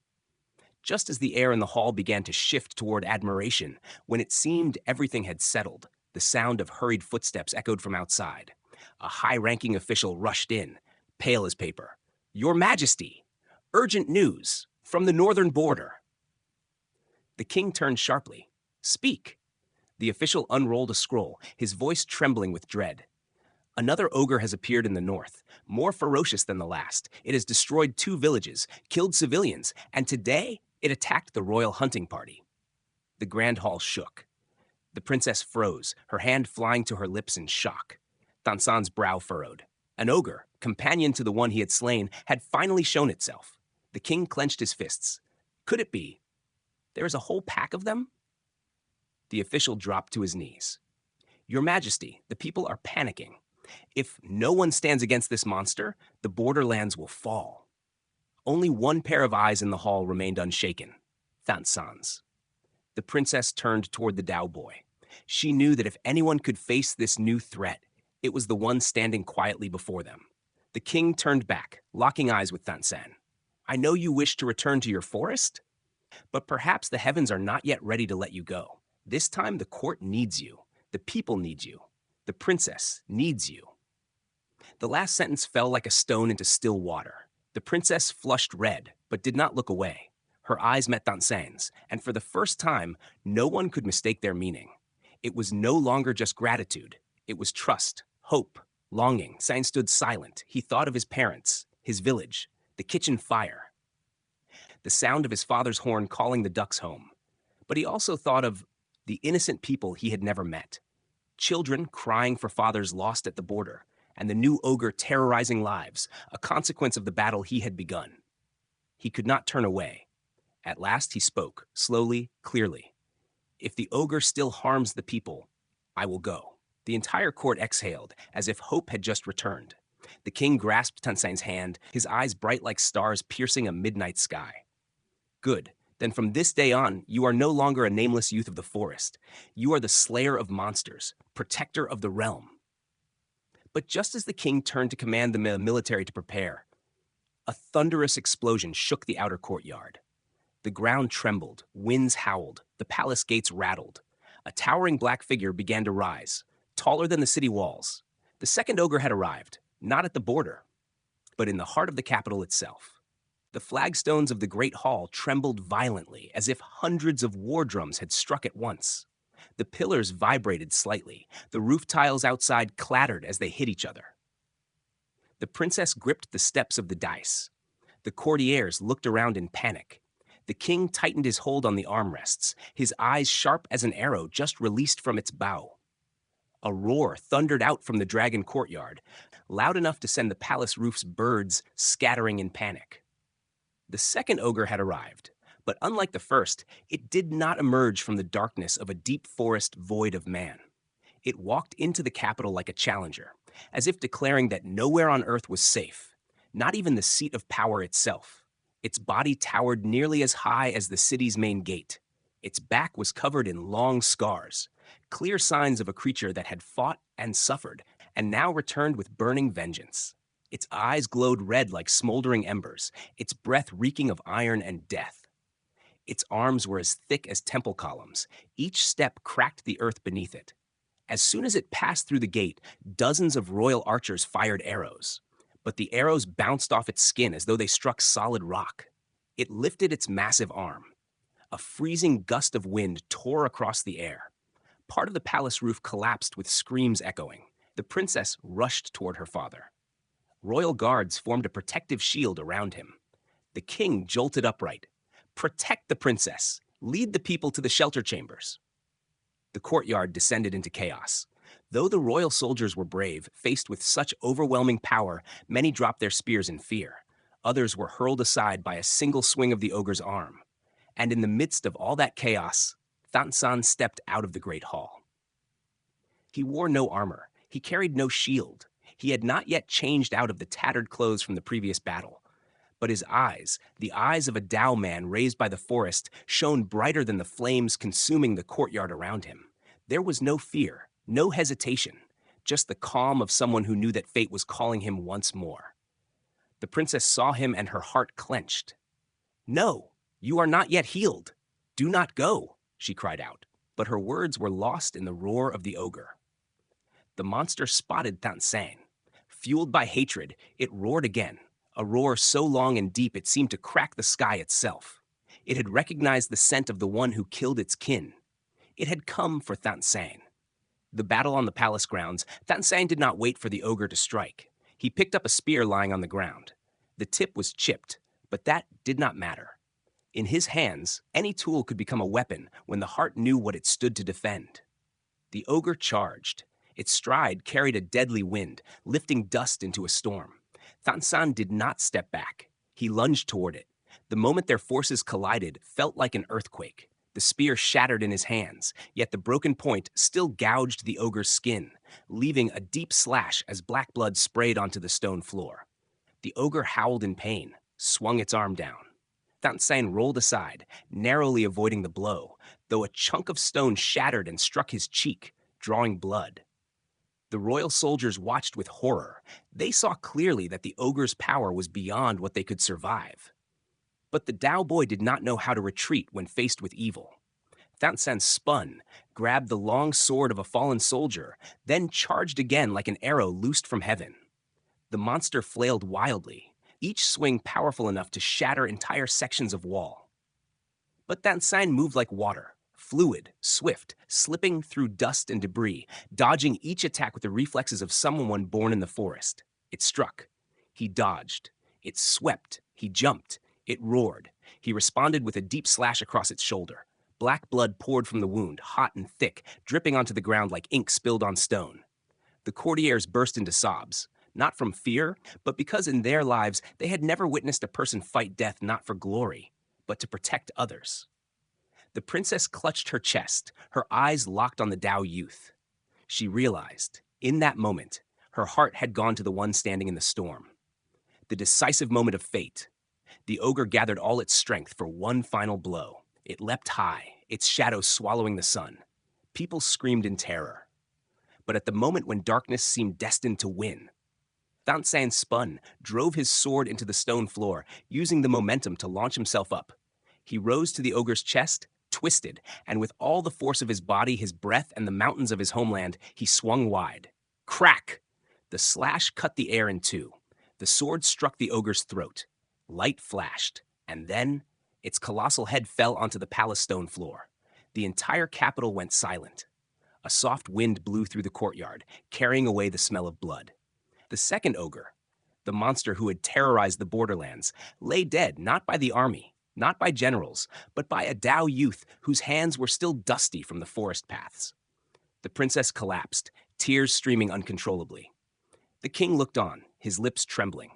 Just as the air in the hall began to shift toward admiration, when it seemed everything had settled, The sound of hurried footsteps echoed from outside. A high-ranking official rushed in, pale as paper. "Your Majesty! Urgent news from the northern border." The king turned sharply. "Speak." The official unrolled a scroll, his voice trembling with dread. "Another ogre has appeared in the north, more ferocious than the last. It has destroyed 2 villages, killed civilians, and today it attacked the royal hunting party." The grand hall shook. The princess froze, her hand flying to her lips in shock. Thanh brow furrowed. An ogre, companion to the one he had slain, had finally shown itself. The king clenched his fists. Could it be? There is a whole pack of them? The official dropped to his knees. "Your Majesty, the people are panicking. If no one stands against this monster, the borderlands will fall." Only one pair of eyes in the hall remained unshaken. Thanh. The princess turned toward the Dao boy. She knew that if anyone could face this new threat, it was the one standing quietly before them. The king turned back, locking eyes with Thanh Sanh. "I know you wish to return to your forest, but perhaps the heavens are not yet ready to let you go. This time the court needs you. The people need you. The princess needs you." The last sentence fell like a stone into still water. The princess flushed red, but did not look away. Her eyes met Thanh Sanh's, and for the first time, no one could mistake their meaning. It was no longer just gratitude. It was trust, hope, longing. Sang stood silent. He thought of his parents, his village, the kitchen fire, the sound of his father's horn calling the ducks home. But he also thought of the innocent people he had never met. Children crying for fathers lost at the border, and the new ogre terrorizing lives, a consequence of the battle he had begun. He could not turn away. At last he spoke, slowly, clearly. "If the ogre still harms the people, I will go." The entire court exhaled, as if hope had just returned. The king grasped Thanh Sanh's hand, his eyes bright like stars piercing a midnight sky. "Good. Then from this day on, you are no longer a nameless youth of the forest. You are the slayer of monsters, protector of the realm." But just as the king turned to command the military to prepare, a thunderous explosion shook the outer courtyard. The ground trembled, winds howled, the palace gates rattled. A towering black figure began to rise, taller than the city walls. The second ogre had arrived, not at the border, but in the heart of the capital itself. The flagstones of the great hall trembled violently, as if hundreds of war drums had struck at once. The pillars vibrated slightly. The roof tiles outside clattered as they hit each other. The princess gripped the steps of the dais. The courtiers looked around in panic. The king tightened his hold on the armrests, his eyes sharp as an arrow just released from its bow. A roar thundered out from the dragon courtyard, loud enough to send the palace roof's birds scattering in panic. The second ogre had arrived, but unlike the first, it did not emerge from the darkness of a deep forest void of man. It walked into the capital like a challenger, as if declaring that nowhere on earth was safe, not even the seat of power itself. Its body towered nearly as high as the city's main gate. Its back was covered in long scars, clear signs of a creature that had fought and suffered, and now returned with burning vengeance. Its eyes glowed red like smoldering embers, its breath reeking of iron and death. Its arms were as thick as temple columns. Each step cracked the earth beneath it. As soon as it passed through the gate, dozens of royal archers fired arrows. But the arrows bounced off its skin as though they struck solid rock. It lifted its massive arm. A freezing gust of wind tore across the air. Part of the palace roof collapsed with screams echoing. The princess rushed toward her father. Royal guards formed a protective shield around him. The king jolted upright. "Protect the princess. Lead the people to the shelter chambers." The courtyard descended into chaos. Though the royal soldiers were brave, faced with such overwhelming power, many dropped their spears in fear. Others were hurled aside by a single swing of the ogre's arm. And in the midst of all that chaos, Thanh Sanh stepped out of the great hall. He wore no armor. He carried no shield. He had not yet changed out of the tattered clothes from the previous battle. But his eyes, the eyes of a Dao man raised by the forest, shone brighter than the flames consuming the courtyard around him. There was no fear, no hesitation, just the calm of someone who knew that fate was calling him once more. The princess saw him and her heart clenched. "No, you are not yet healed. Do not go," she cried out. but her words were lost in the roar of the ogre. The monster spotted Thanh Sanh. Fueled by hatred, it roared again, a roar so long and deep it seemed to crack the sky itself. It had recognized the scent of the one who killed its kin. It had come for Thanh Sanh. The battle on the palace grounds, Thanh Sanh did not wait for the ogre to strike. He picked up a spear lying on the ground. The tip was chipped, but that did not matter. In his hands, any tool could become a weapon when the heart knew what it stood to defend. The ogre charged. Its stride carried a deadly wind, lifting dust into a storm. Thanh Sanh did not step back. He lunged toward it. The moment their forces collided felt like an earthquake. The spear shattered in his hands, yet the broken point still gouged the ogre's skin, leaving a deep slash as black blood sprayed onto the stone floor. The ogre howled in pain, swung its arm down. Thanh Sanh rolled aside, narrowly avoiding the blow, though a chunk of stone shattered and struck his cheek, drawing blood. The royal soldiers watched with horror. They saw clearly that the ogre's power was beyond what they could survive. But the Dao boy did not know how to retreat when faced with evil. Thanh Sanh spun, grabbed the long sword of a fallen soldier, then charged again like an arrow loosed from heaven. The monster flailed wildly, each swing powerful enough to shatter entire sections of wall. But Thanh Sanh moved like water, fluid, swift, slipping through dust and debris, dodging each attack with the reflexes of someone born in the forest. It struck. He dodged. It swept. He jumped. It roared. He responded with a deep slash across its shoulder. Black blood poured from the wound, hot and thick, dripping onto the ground like ink spilled on stone. The courtiers burst into sobs, not from fear, but because in their lives they had never witnessed a person fight death not for glory, but to protect others. The princess clutched her chest, her eyes locked on the Dao youth. She realized, in that moment, her heart had gone to the one standing in the storm. The decisive moment of fate. The ogre gathered all its strength for one final blow. It leapt high, its shadow swallowing the sun. People screamed in terror. But at the moment when darkness seemed destined to win, Thanh Sanh spun, drove his sword into the stone floor, using the momentum to launch himself up. He rose to the ogre's chest, twisted, and with all the force of his body, his breath, and the mountains of his homeland, he swung wide. Crack! The slash cut the air in two. The sword struck the ogre's throat. Light flashed, and then its colossal head fell onto the palace stone floor. The entire capital went silent. A soft wind blew through the courtyard, carrying away the smell of blood. The second ogre, the monster who had terrorized the borderlands, lay dead not by the army, not by generals, but by a Dao youth whose hands were still dusty from the forest paths. The princess collapsed, tears streaming uncontrollably. The king looked on, his lips trembling.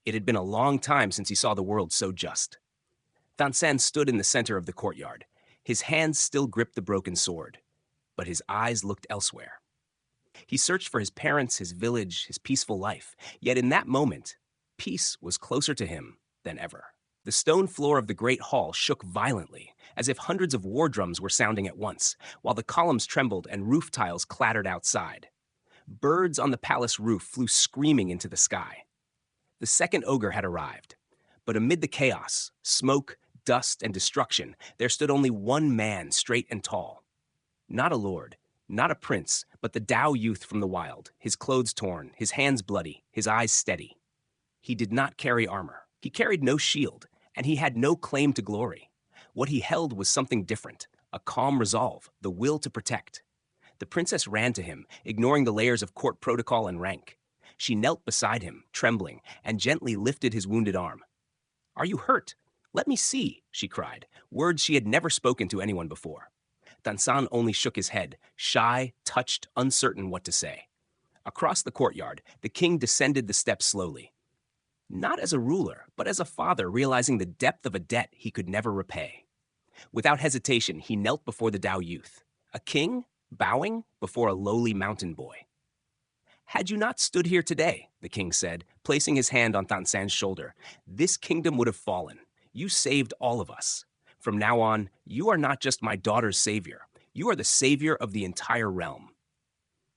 It had been a long time since he saw the world so just. Thanh Sanh stood in the center of the courtyard. His hands still gripped the broken sword, but his eyes looked elsewhere. He searched for his parents, his village, his peaceful life. Yet in that moment, peace was closer to him than ever. The stone floor of the great hall shook violently, as if hundreds of war drums were sounding at once, while the columns trembled and roof tiles clattered outside. Birds on the palace roof flew screaming into the sky. The second ogre had arrived. But amid the chaos, smoke, dust, and destruction, there stood only one man, straight and tall. Not a lord, not a prince, but the Dao youth from the wild, his clothes torn, his hands bloody, his eyes steady. He did not carry armor. He carried no shield, and he had no claim to glory. What he held was something different, a calm resolve, the will to protect. The princess ran to him, ignoring the layers of court protocol and rank. She knelt beside him, trembling, and gently lifted his wounded arm. "Are you hurt? Let me see," she cried, words she had never spoken to anyone before. Thanh Sanh only shook his head, shy, touched, uncertain what to say. Across the courtyard, the king descended the steps slowly. Not as a ruler, but as a father realizing the depth of a debt he could never repay. Without hesitation, he knelt before the Dao youth. A king, bowing before a lowly mountain boy. "Had you not stood here today," the king said, placing his hand on Thanh Sanh's shoulder, "this kingdom would have fallen. You saved all of us. From now on, you are not just my daughter's savior. You are the savior of the entire realm."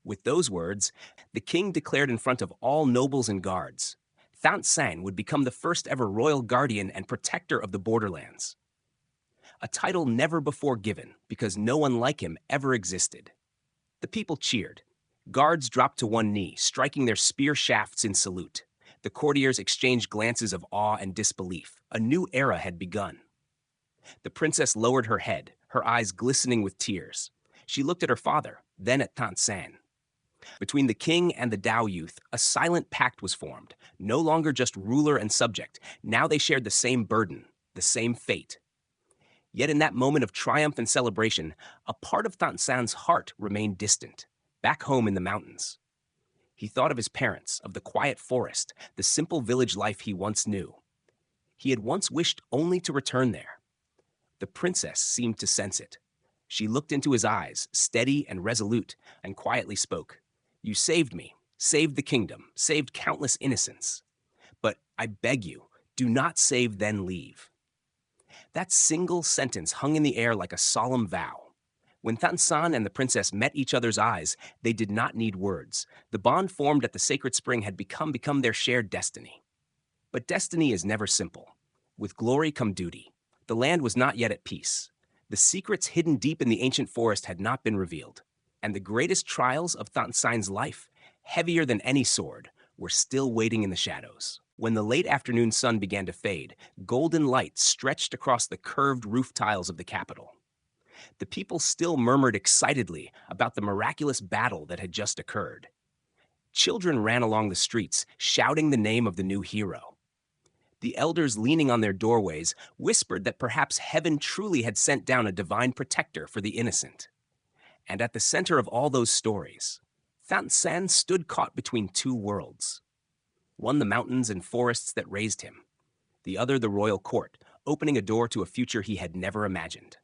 With those words, the king declared in front of all nobles and guards, Thanh Sanh would become the first ever royal guardian and protector of the borderlands. a title never before given because no one like him ever existed. The people cheered. Guards dropped to one knee, striking their spear shafts in salute. The courtiers exchanged glances of awe and disbelief. A new era had begun. The princess lowered her head, her eyes glistening with tears. She looked at her father, then at Thanh Sanh. Between the king and the Dao youth, a silent pact was formed, no longer just ruler and subject. Now they shared the same burden, the same fate. Yet in that moment of triumph and celebration, a part of Thanh Sanh's heart remained distant, back home in the mountains. He thought of his parents, of the quiet forest, the simple village life he once knew. He had once wished only to return there. The princess seemed to sense it. She looked into his eyes, steady and resolute, and quietly spoke. "You saved me, saved the kingdom, saved countless innocents. But I beg you, do not save then leave." That single sentence hung in the air like a solemn vow. When Thanh Sanh and the princess met each other's eyes, they did not need words. The bond formed at the sacred spring had become their shared destiny. But destiny is never simple. With glory come duty. The land was not yet at peace. The secrets hidden deep in the ancient forest had not been revealed. And the greatest trials of Thanh Sanh life, heavier than any sword, were still waiting in the shadows. When the late afternoon sun began to fade, golden light stretched across the curved roof tiles of the capital. The people still murmured excitedly about the miraculous battle that had just occurred. Children ran along the streets, shouting the name of the new hero. The elders leaning on their doorways whispered that perhaps heaven truly had sent down a divine protector for the innocent. And at the center of all those stories, Thanh Sanh stood caught between two worlds. One the mountains and forests that raised him, the other the royal court, opening a door to a future he had never imagined.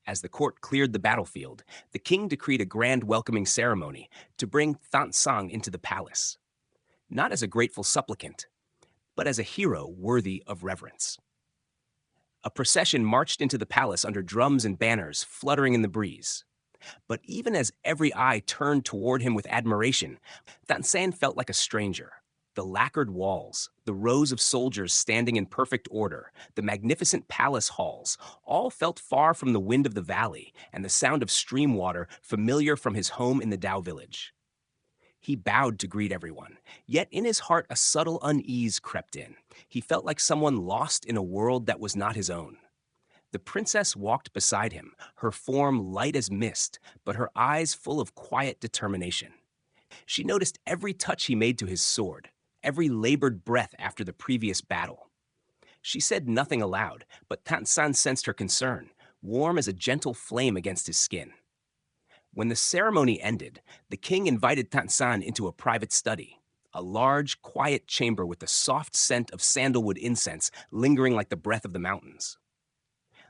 As the court cleared the battlefield, the king decreed a grand welcoming ceremony to bring Thanh Sanh into the palace, not as a grateful supplicant, but as a hero worthy of reverence. A procession marched into the palace under drums and banners fluttering in the breeze. But even as every eye turned toward him with admiration, Thanh Sanh felt like a stranger. The lacquered walls, the rows of soldiers standing in perfect order, the magnificent palace halls, all felt far from the wind of the valley and the sound of stream water familiar from his home in the Dao village. He bowed to greet everyone, yet in his heart a subtle unease crept in. He felt like someone lost in a world that was not his own. The princess walked beside him, her form light as mist, but her eyes full of quiet determination. She noticed every touch he made to his sword, every labored breath after the previous battle. She said nothing aloud, but Thanh Sanh sensed her concern, warm as a gentle flame against his skin. When the ceremony ended, the king invited Thanh Sanh into a private study, a large, quiet chamber with the soft scent of sandalwood incense lingering like the breath of the mountains.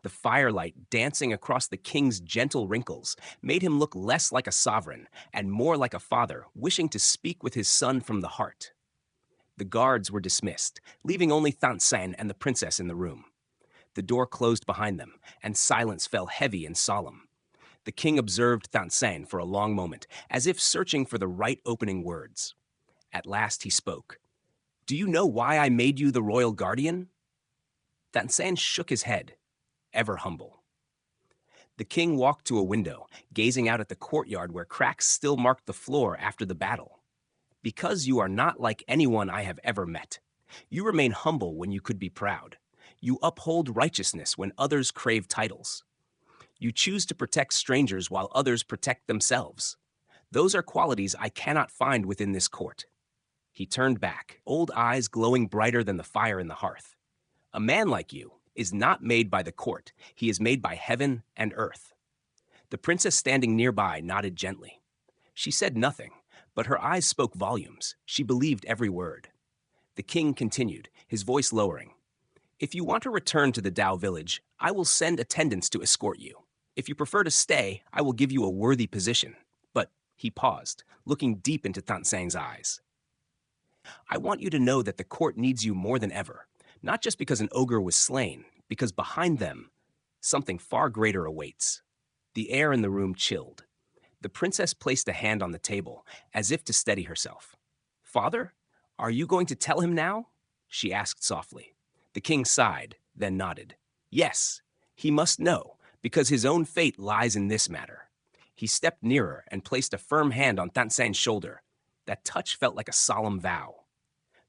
The firelight dancing across the king's gentle wrinkles made him look less like a sovereign and more like a father wishing to speak with his son from the heart. The guards were dismissed, leaving only Thanh Sanh and the princess in the room. The door closed behind them, and silence fell heavy and solemn. The king observed Thanh Sanh for a long moment, as if searching for the right opening words. At last he spoke. "Do you know why I made you the royal guardian?" Thanh Sanh shook his head, ever humble. The king walked to a window, gazing out at the courtyard where cracks still marked the floor after the battle. "Because you are not like anyone I have ever met. You remain humble when you could be proud. You uphold righteousness when others crave titles. You choose to protect strangers while others protect themselves. Those are qualities I cannot find within this court." He turned back, old eyes glowing brighter than the fire in the hearth. "A man like you is not made by the court. He is made by heaven and earth." The princess standing nearby nodded gently. She said nothing, but her eyes spoke volumes. She believed every word. The king continued, his voice lowering. "If you want to return to the Dao village, I will send attendants to escort you. If you prefer to stay, I will give you a worthy position." But he paused, looking deep into Thanh Sang's eyes. "I want you to know that the court needs you more than ever, not just because an ogre was slain, because behind them, something far greater awaits." The air in the room chilled. The princess placed a hand on the table, as if to steady herself. "Father, are you going to tell him now?" she asked softly. The king sighed, then nodded. "Yes, He must know, because his own fate lies in this matter. He stepped nearer and placed a firm hand on Thanh Sang's shoulder. That touch felt like a solemn vow.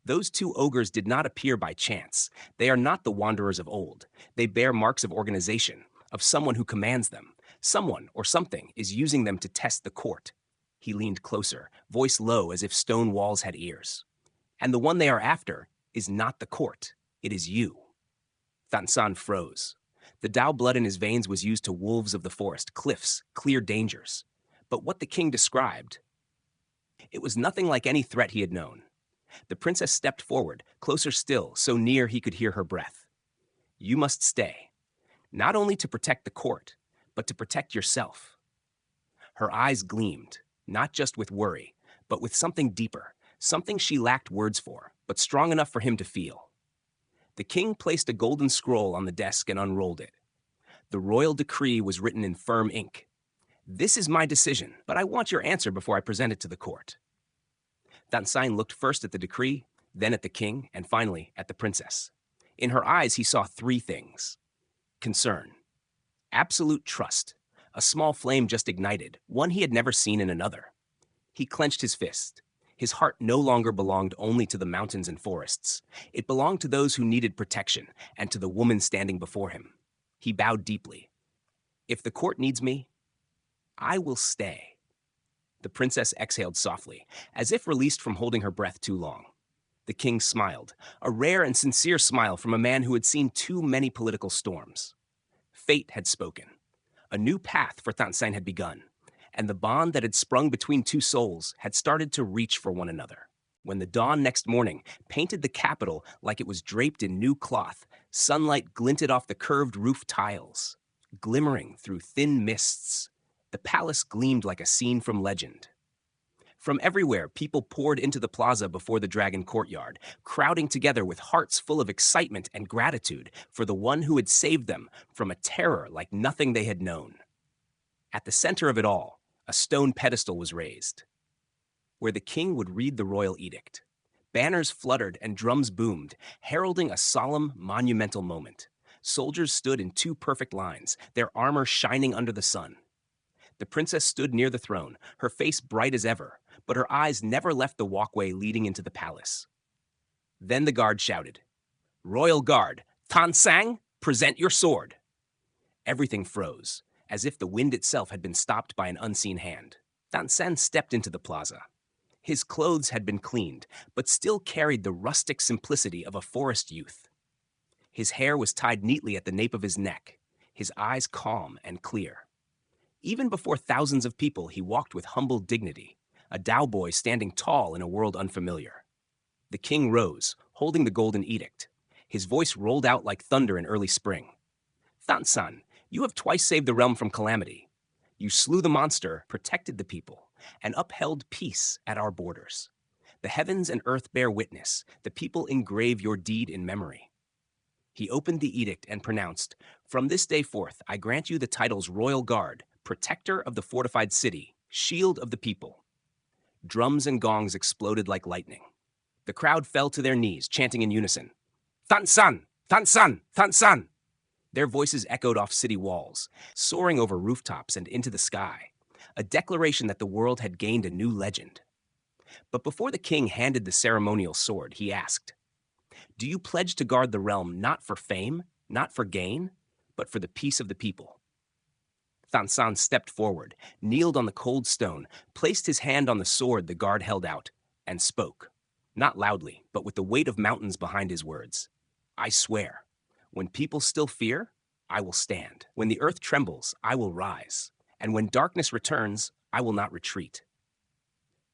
Those two ogres did not appear by chance. They are not the wanderers of old. They bear marks of organization, of someone who commands them. Someone or something is using them to test the court. He leaned closer, voice low as if stone walls had ears. And the one they are after is not the court. It is you. Thanh Sang froze. The Dao blood in his veins was used to wolves of the forest, cliffs, clear dangers. But what the king described, it was nothing like any threat he had known. The princess stepped forward, closer still, so near he could hear her breath. You must stay, not only to protect the court, but to protect yourself. Her eyes gleamed, not just with worry, but with something deeper, something she lacked words for, but strong enough for him to feel. The king placed a golden scroll on the desk and unrolled it. The royal decree was written in firm ink. This is my decision, but I want your answer before I present it to the court. Thanh Sang looked first at the decree, then at the king, and finally at the princess. In her eyes, he saw three things. Concern. Absolute trust. A small flame just ignited, one he had never seen in another. He clenched his fist. His heart no longer belonged only to the mountains and forests. It belonged to those who needed protection, and to the woman standing before him. He bowed deeply. If the court needs me, I will stay. The princess exhaled softly, as if released from holding her breath too long. The king smiled, a rare and sincere smile from a man who had seen too many political storms. Fate had spoken. A new path for Thanh Sang had begun, and the bond that had sprung between two souls had started to reach for one another. When the dawn next morning painted the capital like it was draped in new cloth, sunlight glinted off the curved roof tiles, glimmering through thin mists. The palace gleamed like a scene from legend. From everywhere, people poured into the plaza before the dragon courtyard, crowding together with hearts full of excitement and gratitude for the one who had saved them from a terror like nothing they had known. At the center of it all, a stone pedestal was raised, where the king would read the royal edict. Banners fluttered and drums boomed, heralding a solemn, monumental moment. Soldiers stood in two perfect lines, their armor shining under the sun. The princess stood near the throne, her face bright as ever, but her eyes never left the walkway leading into the palace. Then the guard shouted, "Royal Guard, Thanh Sang, present your sword." Everything froze, as if the wind itself had been stopped by an unseen hand. Thanh Sang stepped into the plaza. His clothes had been cleaned, but still carried the rustic simplicity of a forest youth. His hair was tied neatly at the nape of his neck, his eyes calm and clear. Even before thousands of people, he walked with humble dignity, a Dao boy standing tall in a world unfamiliar. The king rose, holding the golden edict. His voice rolled out like thunder in early spring. "Thanh Sang, you have twice saved the realm from calamity. You slew the monster, protected the people, and upheld peace at our borders. The heavens and earth bear witness. The people engrave your deed in memory." He opened the edict and pronounced, "From this day forth, I grant you the titles Royal Guard, Protector of the Fortified City, Shield of the People." Drums and gongs exploded like lightning. The crowd fell to their knees, chanting in unison, "Thanh Sang! Thanh Sang! Thanh Sang!" Their voices echoed off city walls, soaring over rooftops and into the sky, a declaration that the world had gained a new legend. But before the king handed the ceremonial sword, he asked, "Do you pledge to guard the realm not for fame, not for gain, but for the peace of the people?" Thanh Sang stepped forward, kneeled on the cold stone, placed his hand on the sword the guard held out, and spoke, not loudly, but with the weight of mountains behind his words. "I swear, when people still fear, I will stand. When the earth trembles, I will rise. And when darkness returns, I will not retreat."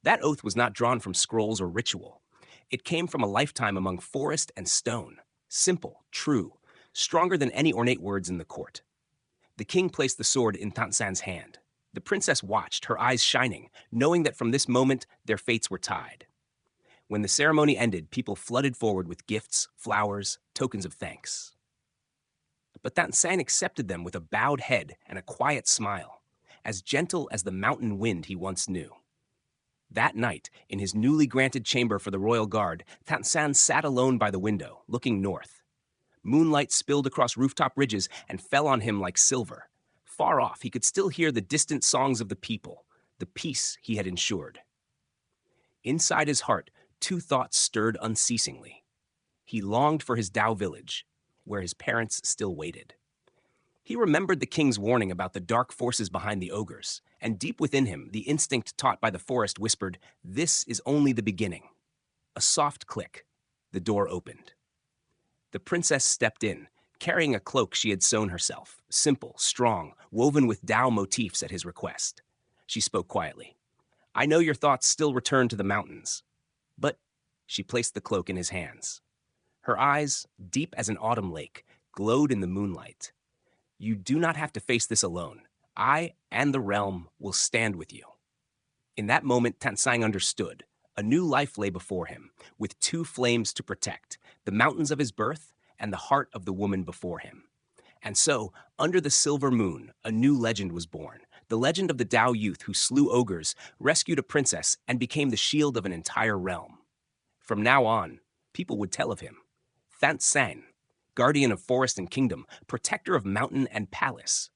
That oath was not drawn from scrolls or ritual. It came from a lifetime among forest and stone, simple, true, stronger than any ornate words in the court. The king placed the sword in Thanh Sang's hand. The princess watched, her eyes shining, knowing that from this moment their fates were tied. When the ceremony ended, people flooded forward with gifts, flowers, tokens of thanks. But Thanh Sang accepted them with a bowed head and a quiet smile, as gentle as the mountain wind he once knew. That night, in his newly granted chamber for the royal guard, Thanh Sang sat alone by the window, looking north. Moonlight spilled across rooftop ridges and fell on him like silver. Far off, he could still hear the distant songs of the people, the peace he had ensured. Inside his heart, two thoughts stirred unceasingly. He longed for his Dao village, where his parents still waited. He remembered the king's warning about the dark forces behind the ogres, and deep within him, the instinct taught by the forest whispered, "This is only the beginning." A soft click. The door opened. The princess stepped in, carrying a cloak she had sewn herself, simple, strong, woven with Dao motifs at his request. She spoke quietly. "I know your thoughts still return to the mountains." But she placed the cloak in his hands. Her eyes, deep as an autumn lake, glowed in the moonlight. "You do not have to face this alone. I and the realm will stand with you." In that moment, Thanh Sanh understood. A new life lay before him, with two flames to protect, the mountains of his birth and the heart of the woman before him. And so, under the silver moon, a new legend was born. The legend of the Dao youth who slew ogres, rescued a princess, and became the shield of an entire realm. From now on, people would tell of him. Thanh Sanh, guardian of forest and kingdom, protector of mountain and palace.